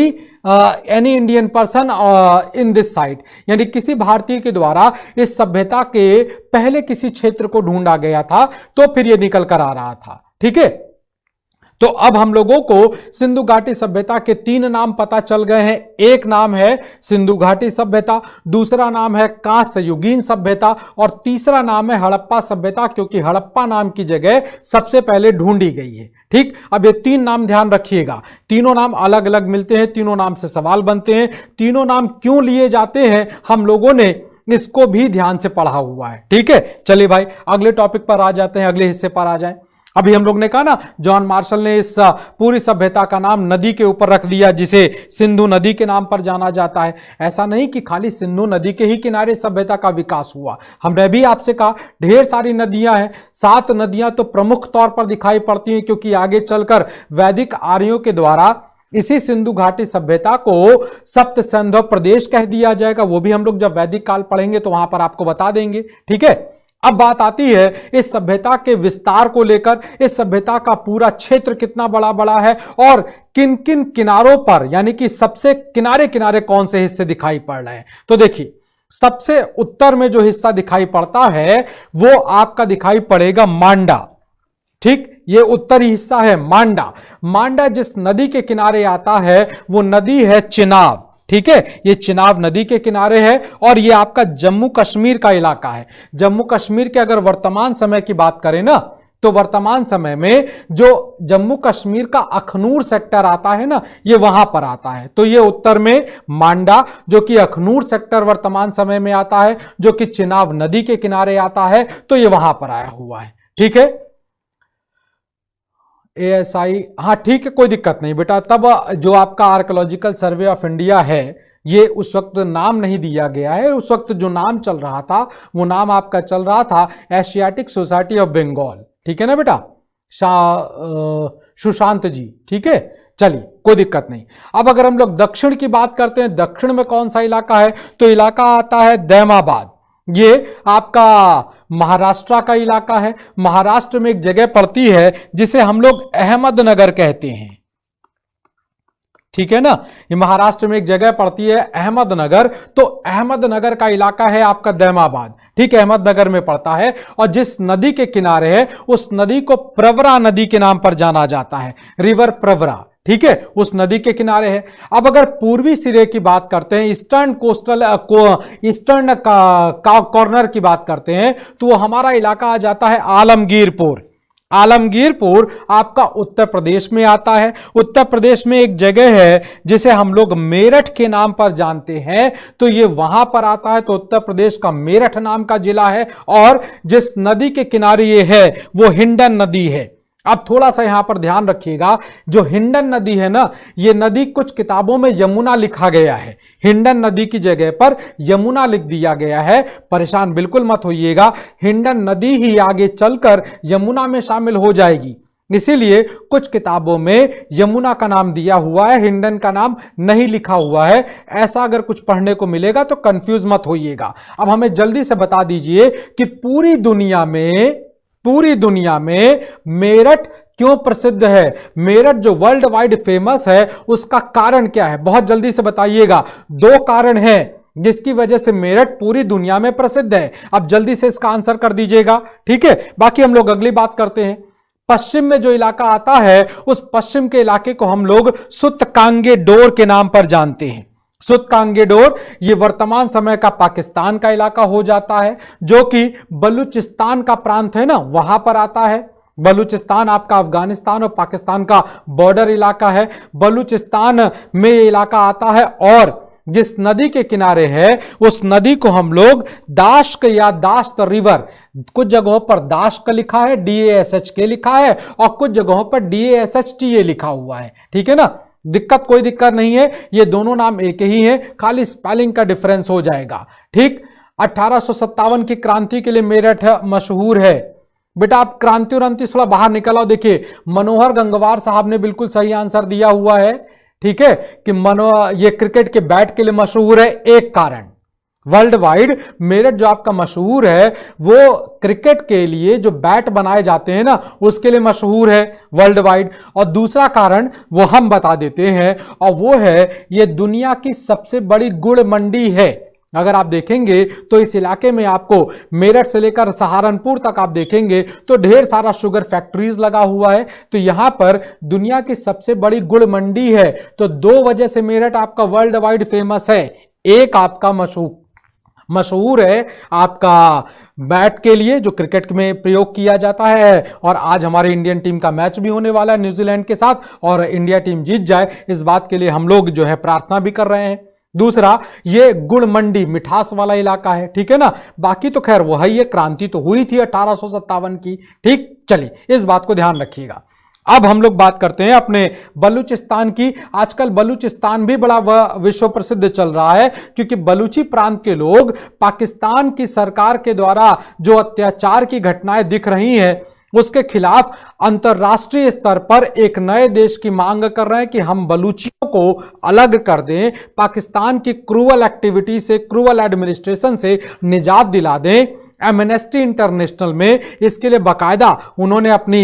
any Indian person in this site। यानी किसी भारतीय के द्वारा इस सभ्यता के पहले किसी क्षेत्र को ढूंढा गया था, तो फिर ये निकल कर आ रहा था। ठीक है, तो अब हम लोगों को सिंधु घाटी सभ्यता के 3 नाम पता चल गए हैं। एक नाम है सिंधु घाटी सभ्यता, दूसरा नाम है कांस्य युगीन सभ्यता और तीसरा नाम है हड़प्पा सभ्यता, क्योंकि हड़प्पा नाम की जगह सबसे पहले ढूंढी गई है। ठीक, अब ये 3 नाम ध्यान रखिएगा, तीनों नाम अलग अलग मिलते हैं, तीनों नाम से सवाल बनते हैं। तीनों नाम क्यों लिए जाते हैं हम लोगों ने इसको भी ध्यान से पढ़ा हुआ है। ठीक है, चलिए भाई अगले टॉपिक पर आ जाते हैं, अगले हिस्से पर आ जाएं। अभी हम लोग ने कहा ना, जॉन मार्शल ने इस पूरी सभ्यता का नाम नदी के ऊपर रख दिया, जिसे सिंधु नदी के नाम पर जाना जाता है। ऐसा नहीं कि खाली सिंधु नदी के ही किनारे सभ्यता का विकास हुआ, हमने भी आपसे कहा ढेर सारी नदियां हैं। 7 नदियां तो प्रमुख तौर पर दिखाई पड़ती हैं, क्योंकि आगे चलकर वैदिक आर्यों के द्वारा इसी सिंधु घाटी सभ्यता को सप्त सिंधु प्रदेश कह दिया जाएगा। वो भी हम लोग जब वैदिक काल पढ़ेंगे तो वहां पर आपको बता देंगे। ठीक है, अब बात आती है इस सभ्यता के विस्तार को लेकर, इस सभ्यता का पूरा क्षेत्र कितना बड़ा बड़ा है और किन किन किनारों पर, यानी कि सबसे किनारे किनारे कौन से हिस्से दिखाई पड़ रहे हैं। तो देखिए, सबसे उत्तर में जो हिस्सा दिखाई पड़ता है वो आपका दिखाई पड़ेगा मांडा। ठीक, ये उत्तरी हिस्सा है मांडा। मांडा जिस नदी के किनारे आता है वो नदी है चिनाब। ठीक है, ये चिनाब नदी के किनारे है और ये आपका जम्मू कश्मीर का इलाका है। जम्मू कश्मीर के अगर वर्तमान समय की बात करें ना, तो वर्तमान समय में जो जम्मू कश्मीर का अखनूर सेक्टर आता है ना, ये वहां पर आता है। तो ये उत्तर में मांडा, जो कि अखनूर सेक्टर वर्तमान समय में आता है, जो कि चिनाब नदी के किनारे आता है, तो ये वहां पर आया हुआ है। ठीक है, ASI, हाँ ठीक है, कोई दिक्कत नहीं बेटा। तब जो आपका आर्कियोलॉजिकल सर्वे ऑफ इंडिया है, ये उस वक्त नाम नहीं दिया गया है। उस वक्त जो नाम चल रहा था वो नाम आपका चल रहा था एशियाटिक सोसाइटी ऑफ बंगाल। ठीक है ना बेटा, सुशांत जी। ठीक है, चलिए कोई दिक्कत नहीं। अब अगर हम लोग दक्षिण की बात करते हैं, दक्षिण में कौन सा इलाका है, तो इलाका आता है दैमाबाद। ये आपका महाराष्ट्र का इलाका है। महाराष्ट्र में एक जगह पड़ती है जिसे हम लोग अहमदनगर कहते हैं। ठीक है ना, ये महाराष्ट्र में एक जगह पड़ती है अहमदनगर, तो अहमदनगर का इलाका है आपका दैमाबाद। ठीक है, अहमदनगर में पड़ता है और जिस नदी के किनारे है उस नदी को प्रवरा नदी के नाम पर जाना जाता है, रिवर प्रवरा। ठीक है, उस नदी के किनारे है। अब अगर पूर्वी सिरे की बात करते हैं, ईस्टर्न कोस्टल ईस्टर्न कॉर्नर की बात करते हैं, तो वो हमारा इलाका आ जाता है आलमगीरपुर। आलमगीरपुर आपका उत्तर प्रदेश में आता है। उत्तर प्रदेश में एक जगह है जिसे हम लोग मेरठ के नाम पर जानते हैं, तो ये वहां पर आता है। तो उत्तर प्रदेश का मेरठ नाम का जिला है और जिस नदी के किनारे ये है वो हिंडन नदी है। अब थोड़ा सा यहां पर ध्यान रखिएगा, जो हिंडन नदी है ना, ये नदी कुछ किताबों में यमुना लिखा गया है, हिंडन नदी की जगह पर यमुना लिख दिया गया है। परेशान बिल्कुल मत होइएगा, हिंडन नदी ही आगे चलकर यमुना में शामिल हो जाएगी, इसीलिए कुछ किताबों में यमुना का नाम दिया हुआ है, हिंडन का नाम नहीं लिखा हुआ है। ऐसा अगर कुछ पढ़ने को मिलेगा तो कंफ्यूज मत होइएगा। अब हमें जल्दी से बता दीजिए कि पूरी दुनिया में मेरठ क्यों प्रसिद्ध है, मेरठ जो वर्ल्ड वाइड फेमस है उसका कारण क्या है, बहुत जल्दी से बताइएगा। 2 कारण हैं जिसकी वजह से मेरठ पूरी दुनिया में प्रसिद्ध है। अब जल्दी से इसका आंसर कर दीजिएगा। ठीक है, बाकी हम लोग अगली बात करते हैं। पश्चिम में जो इलाका आता है उस पश्चिम के इलाके को हम लोग सुतकांगेडोर के नाम पर जानते हैं। सुतकांगेडोर ये वर्तमान समय का पाकिस्तान का इलाका हो जाता है, जो कि बलूचिस्तान का प्रांत है ना, वहां पर आता है। बलूचिस्तान आपका अफगानिस्तान और पाकिस्तान का बॉर्डर इलाका है। बलूचिस्तान में ये इलाका आता है और जिस नदी के किनारे है उस नदी को हम लोग दाश्क या दाश्त रिवर, कुछ जगहों पर दाश्क लिखा है, DASHK लिखा है और कुछ जगहों पर DASHTA लिखा हुआ है। ठीक है ना, दिक्कत कोई दिक्कत नहीं है, ये दोनों नाम एक ही हैं, खाली स्पेलिंग का डिफरेंस हो जाएगा। ठीक, 1857 की क्रांति के लिए मेरठ मशहूर है। बेटा आप क्रांति और अंति थोड़ा बाहर निकल आओ। देखिए मनोहर गंगवार साहब ने बिल्कुल सही आंसर दिया हुआ है। ठीक है कि ये क्रिकेट के बैट के लिए मशहूर है। एक कारण, वर्ल्ड वाइड मेरठ जो आपका मशहूर है वो क्रिकेट के लिए जो बैट बनाए जाते हैं ना उसके लिए मशहूर है वर्ल्ड वाइड। और दूसरा कारण वो हम बता देते हैं, और वो है ये दुनिया की सबसे बड़ी गुड़ मंडी है। अगर आप देखेंगे तो इस इलाके में आपको मेरठ से लेकर सहारनपुर तक आप देखेंगे तो ढेर सारा शुगर फैक्ट्रीज लगा हुआ है। तो यहां पर दुनिया की सबसे बड़ी गुड़ मंडी है। तो दो वजह से मेरठ आपका वर्ल्ड वाइड फेमस है। एक आपका मशहूर है आपका बैट के लिए जो क्रिकेट में प्रयोग किया जाता है, और आज हमारे इंडियन टीम का मैच भी होने वाला है न्यूजीलैंड के साथ, और इंडिया टीम जीत जाए इस बात के लिए हम लोग जो है प्रार्थना भी कर रहे हैं। दूसरा, ये गुड़ मंडी मिठास वाला इलाका है। ठीक है ना, बाकी तो खैर वो है, ये क्रांति तो हुई थी 1857 की। ठीक, चलिए इस बात को ध्यान रखिएगा। अब हम लोग बात करते हैं अपने बलूचिस्तान की। आजकल बलूचिस्तान भी बड़ा विश्व प्रसिद्ध चल रहा है, क्योंकि बलूची प्रांत के लोग पाकिस्तान की सरकार के द्वारा जो अत्याचार की घटनाएं दिख रही हैं उसके खिलाफ अंतर्राष्ट्रीय स्तर पर एक नए देश की मांग कर रहे हैं कि हम बलूचियों को अलग कर दें, पाकिस्तान की क्रूअल एक्टिविटी से, क्रूअल एडमिनिस्ट्रेशन से निजात दिला दें। एमनेस्टी इंटरनेशनल में इसके लिए बाकायदा उन्होंने अपनी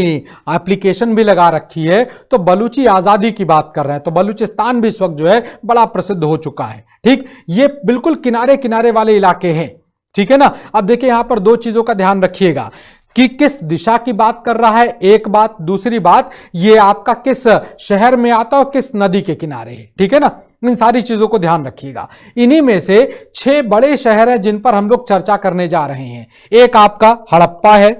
एप्लीकेशन भी लगा रखी है। तो बलूची आजादी की बात कर रहे हैं। तो बलूचिस्तान भी इस वक्त जो है बड़ा प्रसिद्ध हो चुका है। ठीक, ये बिल्कुल किनारे किनारे वाले इलाके हैं। ठीक है ना। अब देखिए यहां पर दो चीजों का ध्यान रखिएगा कि किस दिशा की बात कर रहा है, एक बात। दूसरी बात, ये आपका किस शहर में आता है और किस नदी के किनारे है। ठीक है ना, इन सारी चीजों को ध्यान रखिएगा। इन्हीं में से 6 बड़े शहर हैं जिन पर हम लोग चर्चा करने जा रहे हैं। एक आपका हड़प्पा है,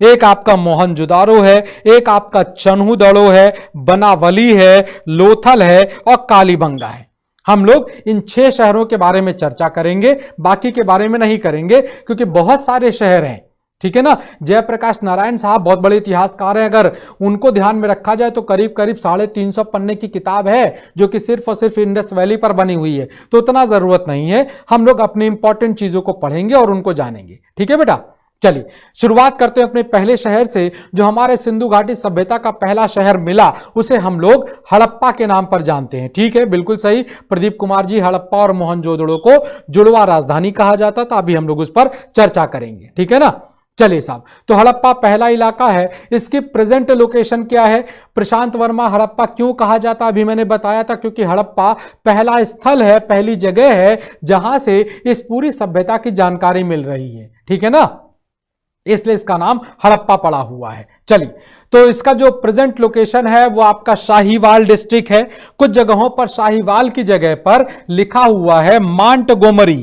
एक आपका मोहनजोदारो है, एक आपका चन्हुदड़ो है, बनावली है, लोथल है और कालीबंगा है। हम लोग इन 6 शहरों के बारे में चर्चा करेंगे, बाकी के बारे में नहीं करेंगे क्योंकि बहुत सारे शहर हैं। ठीक है ना। जयप्रकाश नारायण साहब बहुत बड़े इतिहासकार हैं, अगर उनको ध्यान में रखा जाए तो करीब करीब 350 पन्ने की किताब है जो कि सिर्फ और सिर्फ इंडस वैली पर बनी हुई है। तो उतना जरूरत नहीं है, हम लोग अपनी इंपॉर्टेंट चीजों को पढ़ेंगे और उनको जानेंगे। ठीक है बेटा, चलिए शुरुआत करते हैं अपने पहले शहर से। जो हमारे सिंधु घाटी सभ्यता का पहला शहर मिला उसे हम लोग हड़प्पा के नाम पर जानते हैं। ठीक है, बिल्कुल सही प्रदीप कुमार जी। हड़प्पा और मोहनजोदड़ो को जुड़वा राजधानी कहा जाता था। अभी हम लोग उस पर चर्चा करेंगे। ठीक है ना। चलिए साहब, तो हड़प्पा पहला इलाका है। इसकी प्रेजेंट लोकेशन क्या है? प्रशांत वर्मा हड़प्पा क्यों कहा जाता, अभी मैंने बताया था, क्योंकि हड़प्पा पहला स्थल है, पहली जगह है जहां से इस पूरी सभ्यता की जानकारी मिल रही है। ठीक है ना, इसलिए इसका नाम हड़प्पा पड़ा हुआ है। चलिए, तो इसका जो प्रेजेंट लोकेशन है वो आपका शाहीवाल डिस्ट्रिक्ट है। कुछ जगहों पर शाहीवाल की जगह पर लिखा हुआ है मांटगोमरी,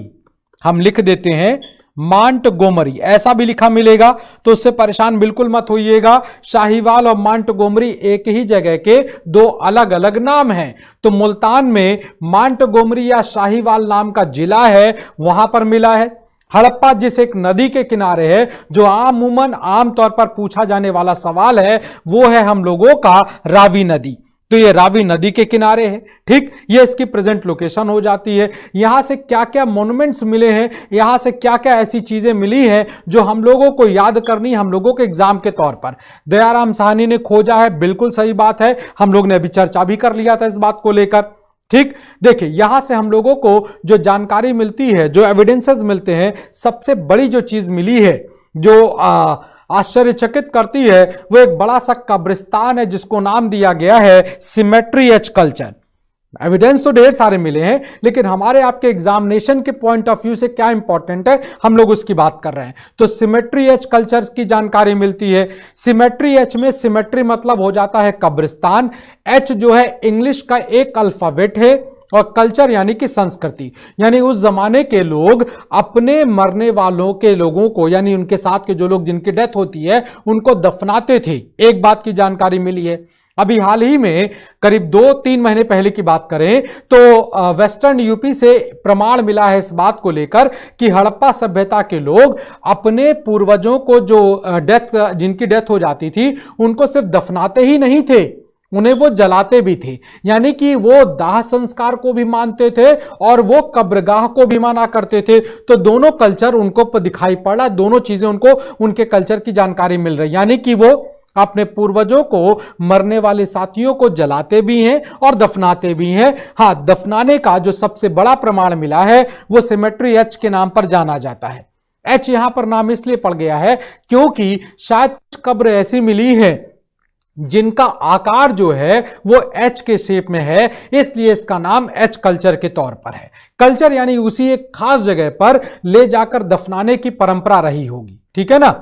हम लिख देते हैं मांटगोमरी, ऐसा भी लिखा मिलेगा तो उससे परेशान बिल्कुल मत होइएगा। शाहीवाल और मांटगोमरी एक ही जगह के दो अलग अलग नाम हैं। तो मुल्तान में मांटगोमरी या शाहीवाल नाम का जिला है, वहां पर मिला है। हड़प्पा जिस एक नदी के किनारे है, जो अमूमन आमतौर पर पूछा जाने वाला सवाल है वो है हम लोगों का रावी नदी। तो ये रावी नदी के किनारे है। ठीक, ये इसकी प्रेजेंट लोकेशन हो जाती है। यहां से क्या क्या मॉन्यूमेंट्स मिले हैं, यहां से क्या क्या ऐसी चीजें मिली हैं जो हम लोगों को याद करनी, हम लोगों के एग्जाम के तौर पर। दयाराम साहनी ने खोजा है, बिल्कुल सही बात है, हम लोग ने अभी चर्चा भी कर लिया था इस बात को लेकर। ठीक, देखिए यहां से हम लोगों को जो जानकारी मिलती है, जो एविडेंसेस मिलते हैं, सबसे बड़ी जो चीज मिली है जो आश्चर्यचकित करती है वो एक बड़ा सा कब्रिस्तान है जिसको नाम दिया गया है सिमेट्री एच कल्चर। एविडेंस तो ढेर सारे मिले हैं, लेकिन हमारे आपके एग्जामिनेशन के पॉइंट ऑफ व्यू से क्या इंपॉर्टेंट है हम लोग उसकी बात कर रहे हैं। तो सिमेट्री एच कल्चर्स की जानकारी मिलती है। सिमेट्री एच में सिमेट्री मतलब हो जाता है कब्रिस्तान, एच जो है इंग्लिश का एक अल्फाबेट है, और कल्चर यानी कि संस्कृति। यानी उस जमाने के लोग अपने मरने वालों के लोगों को, यानी उनके साथ के जो लोग जिनकी डेथ होती है उनको दफनाते थे। एक बात की जानकारी मिली है। अभी हाल ही में करीब 2-3 महीने पहले की बात करें तो वेस्टर्न यूपी से प्रमाण मिला है इस बात को लेकर कि हड़प्पा सभ्यता के लोग अपने पूर्वजों को जो जिनकी डेथ हो जाती थी उनको सिर्फ दफनाते ही नहीं थे, उन्हें वो जलाते भी थे, यानी कि वो दाह संस्कार को भी मानते थे और वो कब्रगाह को भी माना करते थे। तो दोनों कल्चर उनको दिखाई पड़ा, दोनों चीजें उनको उनके कल्चर की जानकारी मिल रही, यानी कि वो अपने पूर्वजों को, मरने वाले साथियों को जलाते भी हैं और दफनाते भी हैं। हाँ, दफनाने का जो सबसे बड़ा प्रमाण मिला है वो सिमेट्री एच के नाम पर जाना जाता है। एच यहां पर नाम इसलिए पड़ गया है क्योंकि शायद कब्र ऐसी मिली है जिनका आकार जो है वो एच के शेप में है, इसलिए इसका नाम एच कल्चर के तौर पर है। कल्चर यानी उसी एक खास जगह पर ले जाकर दफनाने की परंपरा रही होगी, ठीक है ना।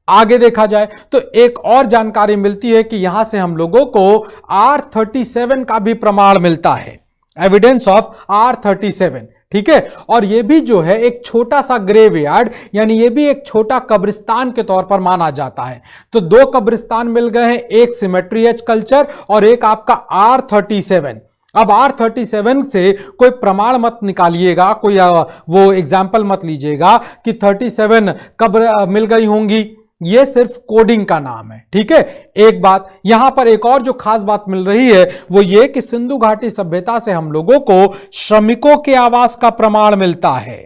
आगे देखा जाए तो एक और जानकारी मिलती है कि यहां से हम लोगों को R37 का भी प्रमाण मिलता है, एविडेंस ऑफ R37, ठीक है। और यह भी जो है एक छोटा सा ग्रेवयार्ड, यानी यह भी एक छोटा कब्रिस्तान के तौर पर माना जाता है। तो दो कब्रिस्तान मिल गए हैं, एक सिमेट्री एच कल्चर और एक आपका R37। अब R37 से कोई प्रमाण मत निकालिएगा, कोई वो एग्जाम्पल मत लीजिएगा कि 37 कब्र मिल गई होंगी, ये सिर्फ कोडिंग का नाम है, ठीक है। एक बात यहां पर एक और जो खास बात मिल रही है वो ये कि सिंधु घाटी सभ्यता से हम लोगों को श्रमिकों के आवास का प्रमाण मिलता है,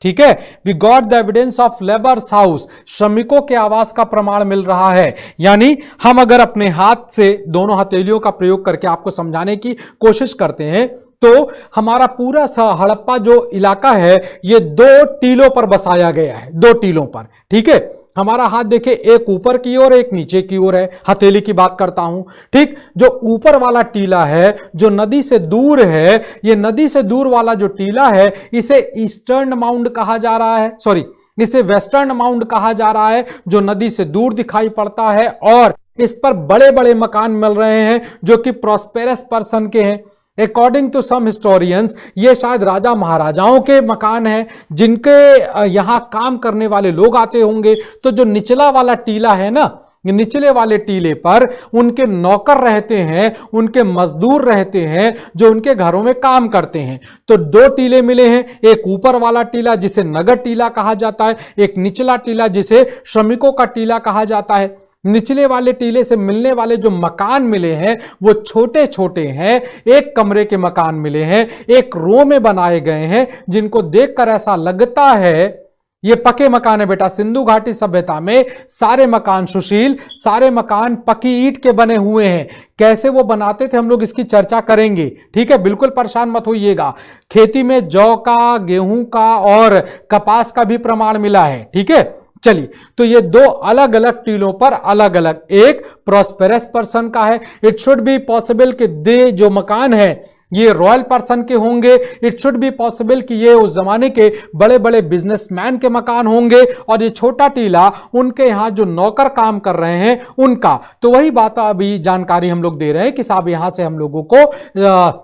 ठीक है। We got the evidence of labours house, श्रमिकों के आवास का प्रमाण मिल रहा है। यानी हम अगर अपने हाथ से दोनों हथेलियों का प्रयोग करके आपको समझाने की कोशिश करते हैं तो हमारा पूरा हड़प्पा जो इलाका है ये दो टीलों पर बसाया गया है, दो टीलों पर, ठीक है। हमारा हाथ देखे, एक ऊपर की ओर एक नीचे की ओर है, हथेली की बात करता हूं, ठीक। जो ऊपर वाला टीला है जो नदी से दूर है, ये नदी से दूर वाला जो टीला है इसे ईस्टर्न माउंड कहा जा रहा है, सॉरी इसे वेस्टर्न माउंड कहा जा रहा है, जो नदी से दूर दिखाई पड़ता है और इस पर बड़े बड़े मकान मिल रहे हैं जो कि प्रॉस्पेरस पर्सन के हैं। अकॉर्डिंग टू सम हिस्टोरियंस ये शायद राजा महाराजाओं के मकान हैं जिनके यहां काम करने वाले लोग आते होंगे। तो जो निचला वाला टीला है ना, निचले वाले टीले पर उनके नौकर रहते हैं, उनके मजदूर रहते हैं जो उनके घरों में काम करते हैं। तो दो टीले मिले हैं, एक ऊपर वाला टीला जिसे नगर टीला कहा जाता है, एक निचला टीला जिसे श्रमिकों का टीला कहा जाता है। निचले वाले टीले से मिलने वाले जो मकान मिले हैं वो छोटे छोटे हैं, एक कमरे के मकान मिले हैं, एक रो में बनाए गए हैं, जिनको देखकर ऐसा लगता है ये पके मकान है। बेटा सिंधु घाटी सभ्यता में सारे मकान सुशील, सारे मकान पकी ईंट के बने हुए हैं। कैसे वो बनाते थे हम लोग इसकी चर्चा करेंगे, ठीक है, बिल्कुल परेशान मत होइएगा। खेती में जौ का, गेहूं का और कपास का भी प्रमाण मिला है, ठीक है। चलिए, तो ये दो अलग अलग टीलों पर अलग अलग, एक प्रॉस्पेरस पर्सन का है, इट शुड बी पॉसिबल कि दे जो मकान है ये रॉयल पर्सन के होंगे, इट शुड बी पॉसिबल कि ये उस जमाने के बड़े बड़े बिजनेसमैन के मकान होंगे, और ये छोटा टीला उनके यहां जो नौकर काम कर रहे हैं उनका। तो वही बात अभी जानकारी हम लोग दे रहे हैं कि साहब यहां से हम लोगों को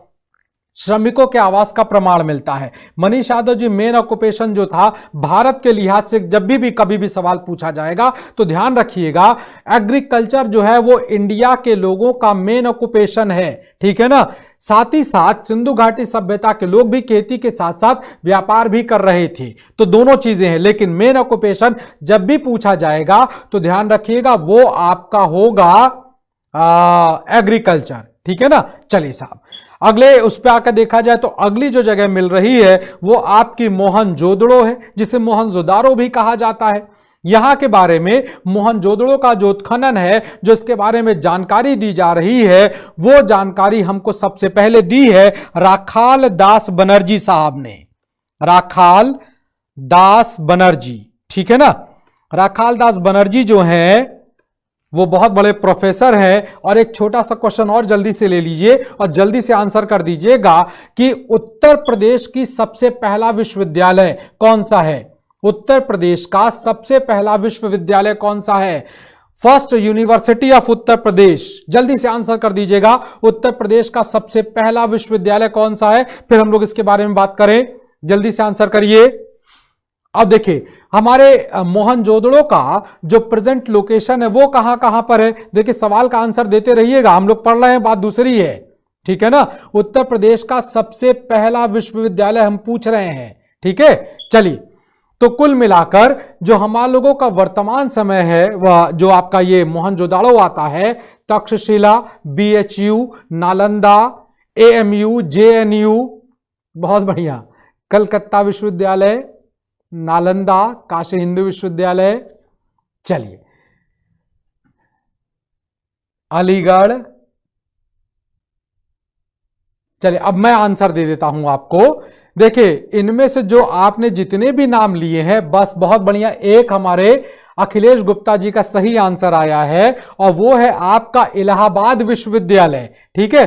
श्रमिकों के आवास का प्रमाण मिलता है। मनीष यादव जी, मेन ऑक्यूपेशन जो था भारत के लिहाज से जब भी कभी भी सवाल पूछा जाएगा तो ध्यान रखिएगा, एग्रीकल्चर जो है वो इंडिया के लोगों का मेन ऑक्यूपेशन है, ठीक है ना। साथ ही साथ सिंधु घाटी सभ्यता के लोग भी खेती के साथ साथ व्यापार भी कर रहे थे, तो दोनों चीजें हैं। लेकिन मेन ऑक्यूपेशन जब भी पूछा जाएगा तो ध्यान रखिएगा वो आपका होगा एग्रीकल्चर, ठीक है ना। चलिए साहब, अगले उस पर आकर देखा जाए तो अगली जो जगह मिल रही है वो आपकी मोहनजोदड़ो है, जिसे मोहनजोदारो भी कहा जाता है। यहां के बारे में मोहनजोदड़ो का जो उत्खनन है, जो इसके बारे में जानकारी दी जा रही है, वो जानकारी हमको सबसे पहले दी है राखाल दास बनर्जी साहब ने। राखाल दास बनर्जी, ठीक है ना। राखाल दास बनर्जी जो हैं वो बहुत बड़े प्रोफेसर हैं। और एक छोटा सा क्वेश्चन और जल्दी से ले लीजिए और जल्दी से आंसर कर दीजिएगा कि उत्तर प्रदेश की सबसे पहला विश्वविद्यालय कौन सा है। उत्तर प्रदेश का सबसे पहला विश्वविद्यालय कौन सा है? First university of Uttar Pradesh. जल्दी से आंसर कर दीजिएगा, उत्तर प्रदेश का सबसे पहला विश्वविद्यालय कौन सा है, फिर हम लोग इसके बारे में बात करें। जल्दी से आंसर करिए। अब देखिए, हमारे मोहनजोदड़ो का जो प्रेजेंट लोकेशन है वो कहां कहां पर है। देखिए, सवाल का आंसर देते रहिएगा, हम लोग पढ़ रहे हैं, बात दूसरी है, ठीक है ना। उत्तर प्रदेश का सबसे पहला विश्वविद्यालय हम पूछ रहे हैं, ठीक है। चलिए, तो कुल मिलाकर जो हमारे लोगों का वर्तमान समय है वह जो आपका ये मोहनजोदाड़ो आता है, Takshashila, BHU, Nalanda, AMU, JNU, बहुत बढ़िया, कलकत्ता विश्वविद्यालय, नालंदा, काशी हिंदू विश्वविद्यालय, चलिए अलीगढ़। चलिए अब मैं आंसर दे देता हूं आपको। देखिए इनमें से जो आपने जितने भी नाम लिए हैं, बस बहुत बढ़िया, एक हमारे अखिलेश गुप्ता जी का सही आंसर आया है और वो है आपका इलाहाबाद विश्वविद्यालय। ठीक है,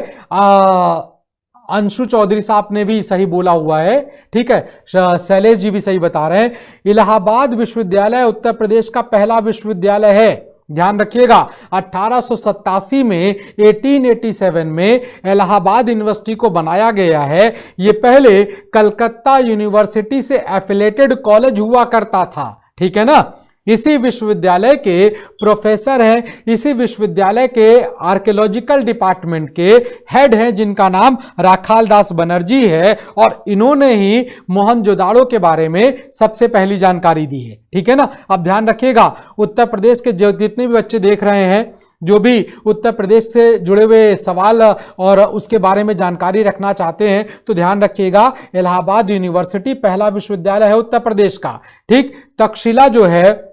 अंशु चौधरी साहब ने भी सही बोला हुआ है। ठीक है, शैलेश जी भी सही बता रहे हैं। इलाहाबाद विश्वविद्यालय उत्तर प्रदेश का पहला विश्वविद्यालय है, ध्यान रखिएगा। 1887 में 1887 में इलाहाबाद यूनिवर्सिटी को बनाया गया है। यह पहले कलकत्ता यूनिवर्सिटी से एफिलेटेड कॉलेज हुआ करता था। ठीक है ना, इसी विश्वविद्यालय के प्रोफेसर हैं, इसी विश्वविद्यालय के आर्कियोलॉजिकल डिपार्टमेंट के हेड हैं जिनका नाम राखाल दास बनर्जी है और इन्होंने ही मोहनजोदाड़ो के बारे में सबसे पहली जानकारी दी है। ठीक है ना, अब ध्यान रखिएगा, उत्तर प्रदेश के जो जितने भी बच्चे देख रहे हैं, जो भी उत्तर प्रदेश से जुड़े हुए सवाल और उसके बारे में जानकारी रखना चाहते हैं, तो ध्यान रखिएगा इलाहाबाद यूनिवर्सिटी पहला विश्वविद्यालय है उत्तर प्रदेश का। ठीक, तक्षशिला जो है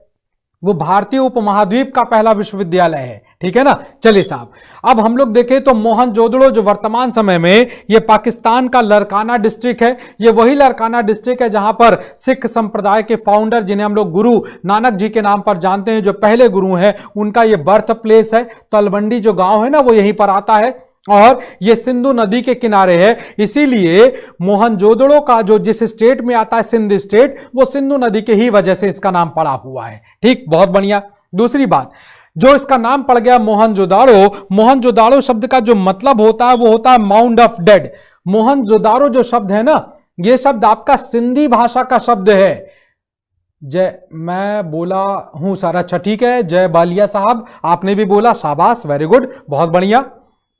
वो भारतीय उपमहाद्वीप का पहला विश्वविद्यालय है। ठीक है ना, चलिए साहब, अब हम लोग देखें तो मोहनजोदड़ो जो वर्तमान समय में ये पाकिस्तान का लरकाना डिस्ट्रिक्ट है। ये वही लरकाना डिस्ट्रिक्ट है जहां पर सिख संप्रदाय के फाउंडर, जिन्हें हम लोग गुरु नानक जी के नाम पर जानते हैं, जो पहले गुरु हैं, उनका ये बर्थ प्लेस है। तलवंडी जो गांव है ना, वो यहीं पर आता है और ये सिंधु नदी के किनारे है। इसीलिए मोहनजोदड़ो का जो जिस स्टेट में आता है, सिंध स्टेट, वो सिंधु नदी के ही वजह से इसका नाम पड़ा हुआ है। ठीक, बहुत बढ़िया। दूसरी बात, जो इसका नाम पड़ गया मोहनजोदाड़ो, मोहनजोदाड़ो शब्द का जो मतलब होता है वो होता है माउंड ऑफ डेड। मोहनजोदाड़ो जो शब्द है ना, ये शब्द आपका सिंधी भाषा का शब्द है। जय, मैं बोला हूं सर, अच्छा ठीक है, जय बालिया साहब आपने भी बोला, शाबाश, वेरी गुड, बहुत बढ़िया।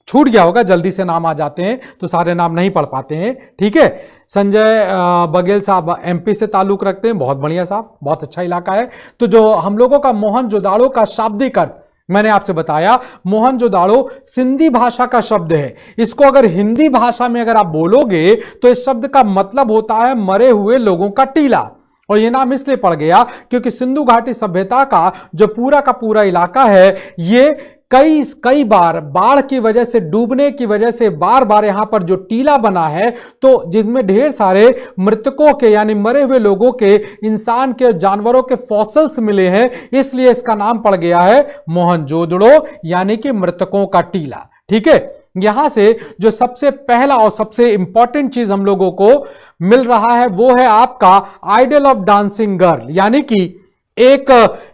छूट गया होगा, जल्दी से नाम आ जाते हैं तो सारे नाम नहीं पढ़ पाते हैं। ठीक है, संजय बघेल साहब MP से ताल्लुक रखते हैं, बहुत बढ़िया साहब, बहुत अच्छा इलाका है। तो जो हम लोगों का मोहनजोदाड़ो का शाब्दिक अर्थ मैंने आपसे बताया, मोहनजोदाड़ो सिंधी भाषा का शब्द है। इसको अगर हिंदी भाषा में अगर आप बोलोगे तो इस शब्द का मतलब होता है मरे हुए लोगों का टीला। और यह नाम इसलिए पड़ गया क्योंकि सिंधु घाटी सभ्यता का जो पूरा का पूरा इलाका है, ये कई बार बाढ़ की वजह से, डूबने की वजह से बार बार यहां पर जो टीला बना है, तो जिसमें ढेर सारे मृतकों के यानी मरे हुए लोगों के, इंसान के, जानवरों के फॉसिल्स मिले हैं, इसलिए इसका नाम पड़ गया है मोहनजोदड़ो, यानी कि मृतकों का टीला। ठीक है, यहां से जो सबसे पहला और सबसे इंपॉर्टेंट चीज हम लोगों को मिल रहा है वो है आपका आइडल ऑफ डांसिंग गर्ल, यानी कि एक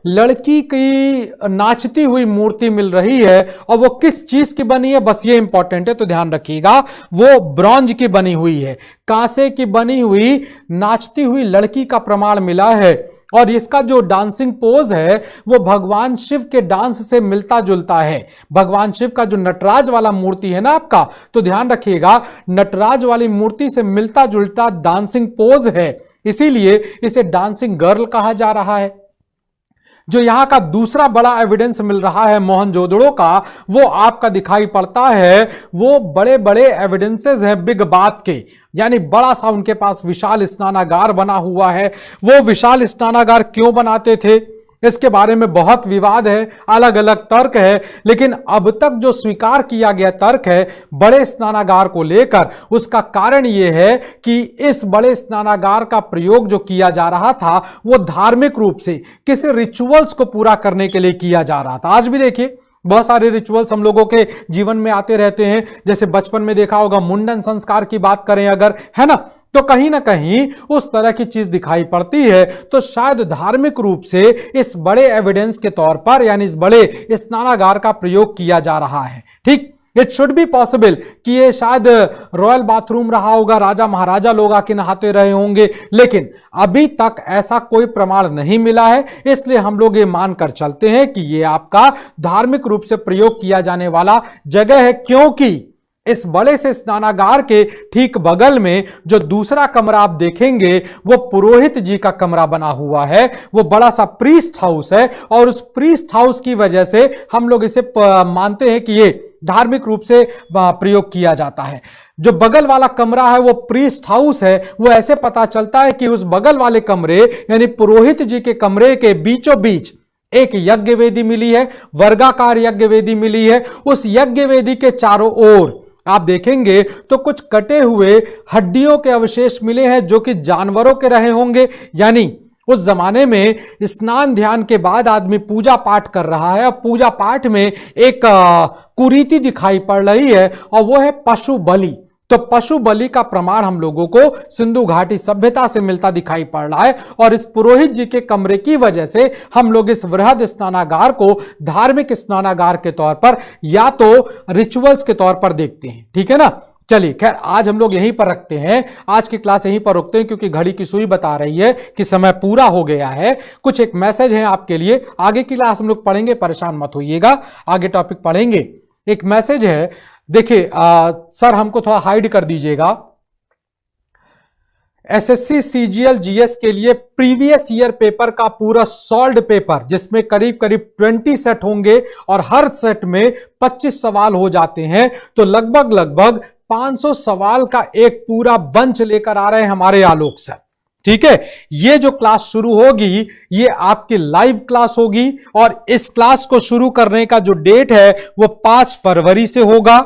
लड़की की नाचती हुई मूर्ति मिल रही है। और वो किस चीज की बनी है, बस ये इंपॉर्टेंट है, तो ध्यान रखिएगा, वो ब्रॉन्ज की बनी हुई है, कांसे की बनी हुई नाचती हुई लड़की का प्रमाण मिला है। और इसका जो डांसिंग पोज है वो भगवान शिव के डांस से मिलता जुलता है। भगवान शिव का जो नटराज वाला मूर्ति है ना आपका, तो ध्यान रखिएगा, नटराज वाली मूर्ति से मिलता जुलता डांसिंग पोज है, इसीलिए इसे डांसिंग गर्ल कहा जा रहा है। जो यहां का दूसरा बड़ा एविडेंस मिल रहा है मोहनजोदड़ो का, वो आपका दिखाई पड़ता है, वो बड़े बड़े एविडेंसेस हैं बिग बात के, यानी बड़ा सा उनके पास विशाल स्नानागार बना हुआ है। वो विशाल स्नानागार क्यों बनाते थे, इसके बारे में बहुत विवाद है, अलग अलग तर्क है, लेकिन अब तक जो स्वीकार किया गया तर्क है बड़े स्नानागार को लेकर, उसका कारण यह है कि इस बड़े स्नानागार का प्रयोग जो किया जा रहा था वो धार्मिक रूप से किसी रिचुअल्स को पूरा करने के लिए किया जा रहा था। आज भी देखिए बहुत सारे रिचुअल्स हम लोगों के जीवन में आते रहते हैं, जैसे बचपन में देखा होगा मुंडन संस्कार की बात करें अगर, है ना, तो कहीं ना कहीं उस तरह की चीज दिखाई पड़ती है। तो शायद धार्मिक रूप से इस बड़े एविडेंस के तौर पर, यानी इस बड़े स्नानागार का प्रयोग किया जा रहा है। ठीक, इट शुड बी पॉसिबल कि ये शायद रॉयल बाथरूम रहा होगा, राजा महाराजा लोग आके नहाते रहे होंगे, लेकिन अभी तक ऐसा कोई प्रमाण नहीं मिला है। इसलिए हम लोग ये मानकर चलते हैं कि ये आपका धार्मिक रूप से प्रयोग किया जाने वाला जगह है, क्योंकि इस बड़े से स्नानागार के ठीक बगल में जो दूसरा कमरा आप देखेंगे वो पुरोहित जी का कमरा बना हुआ है। वो बड़ा सा प्रीस्ट हाउस है और उस प्रीस्ट हाउस की वजह से हम लोग इसे मानते हैं कि ये धार्मिक रूप से प्रयोग किया जाता है। जो बगल वाला कमरा है वो प्रीस्ट हाउस है। वो ऐसे पता चलता है कि उस बगल वाले कमरे यानी पुरोहित जी के कमरे के बीचों बीच एक यज्ञ वेदी मिली है, वर्गाकार यज्ञ वेदी मिली है। उस यज्ञ वेदी के चारों ओर आप देखेंगे तो कुछ कटे हुए हड्डियों के अवशेष मिले हैं जो कि जानवरों के रहे होंगे। यानी उस जमाने में स्नान ध्यान के बाद आदमी पूजा पाठ कर रहा है और पूजा पाठ में एक कुरीति दिखाई पड़ रही है और वो है पशु बलि। तो पशु बलि का प्रमाण हम लोगों को सिंधु घाटी सभ्यता से मिलता दिखाई पड़ रहा है और इस पुरोहित जी के कमरे की वजह से हम लोग इस वृहद स्नानागार को धार्मिक स्नानागार के तौर पर या तो रिचुअल्स के तौर पर देखते हैं। ठीक है ना। चलिए खैर आज हम लोग यहीं पर रखते हैं, आज की क्लास यहीं पर रुकते हैं क्योंकि घड़ी की सुई बता रही है कि समय पूरा हो गया है। कुछ एक मैसेज है आपके लिए, आगे की क्लास हम लोग पढ़ेंगे, परेशान मत होइएगा, आगे टॉपिक पढ़ेंगे। एक मैसेज है, देखिए सर हमको थोड़ा हाइड कर दीजिएगा। एसएससी सीजीएल जीएस के लिए प्रीवियस ईयर पेपर का पूरा सॉल्व्ड पेपर जिसमें करीब करीब 20 सेट होंगे और हर सेट में 25 सवाल हो जाते हैं, तो लगभग 500 सवाल का एक पूरा बंच लेकर आ रहे हैं हमारे आलोक सर। ठीक है, ये जो क्लास शुरू होगी ये आपकी लाइव क्लास होगी और इस क्लास को शुरू करने का जो डेट है वो 5 फरवरी से होगा।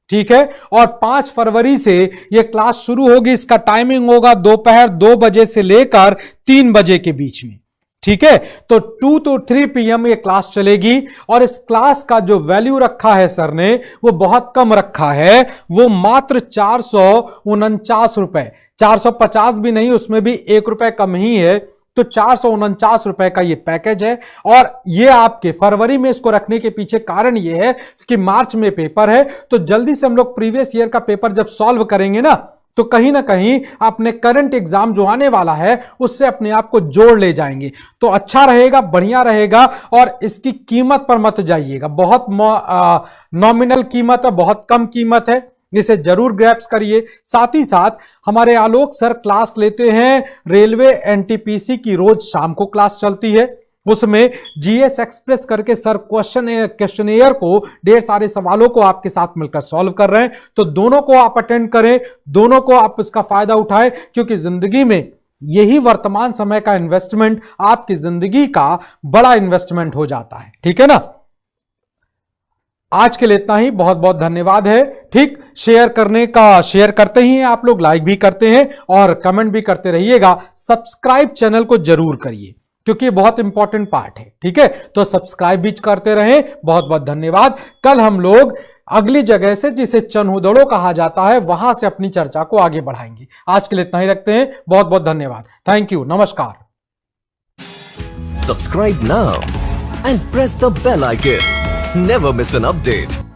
ठीक है, और 5 फरवरी से यह क्लास शुरू होगी। इसका टाइमिंग होगा दोपहर 2 बजे से लेकर 3 बजे के बीच में। ठीक है, तो 2 to 3 PM ये क्लास चलेगी और इस क्लास का जो वैल्यू रखा है सर ने वो बहुत कम रखा है, वो मात्र 449 रुपए, 450 भी नहीं, उसमें भी 1 रुपए कम ही है। तो 449 रुपए का ये पैकेज है और ये आपके फरवरी में इसको रखने के पीछे कारण ये है कि मार्च में पेपर है, तो जल्दी से हम लोग प्रीवियस ईयर का पेपर जब सॉल्व करेंगे ना तो कहीं ना कहीं अपने करंट एग्जाम जो आने वाला है उससे अपने आप को जोड़ ले जाएंगे, तो अच्छा रहेगा, बढ़िया रहेगा। और इसकी कीमत पर मत जाइएगा, बहुत नॉमिनल कीमत है, बहुत कम कीमत है, इसे जरूर ग्रैप्स करिए। साथ ही साथ हमारे आलोक सर क्लास लेते हैं रेलवे एनटीपीसी की, रोज शाम को क्लास चलती है, उसमें जीएस एक्सप्रेस करके सर क्वेश्चनियर को ढेर सारे सवालों को आपके साथ मिलकर सॉल्व कर रहे हैं। तो दोनों को आप अटेंड करें, दोनों को आप इसका फायदा उठाएं, क्योंकि जिंदगी में यही वर्तमान समय का इन्वेस्टमेंट आपकी जिंदगी का बड़ा इन्वेस्टमेंट हो जाता है। ठीक है ना। आज के लिए इतना ही, बहुत बहुत धन्यवाद है। ठीक, शेयर करते ही हैं आप लोग, लाइक भी करते हैं और कमेंट भी करते रहिएगा। सब्सक्राइब चैनल को जरूर करिए क्योंकि ये बहुत इंपॉर्टेंट पार्ट है। ठीक है, तो सब्सक्राइब भी करते रहें। बहुत बहुत धन्यवाद। कल हम लोग अगली जगह से जिसे चन्हुदड़ो कहा जाता है वहां से अपनी चर्चा को आगे बढ़ाएंगे। आज के लिए इतना ही रखते हैं, बहुत बहुत धन्यवाद। थैंक यू, नमस्कार। Subscribe now and press the bell icon. Never miss an update.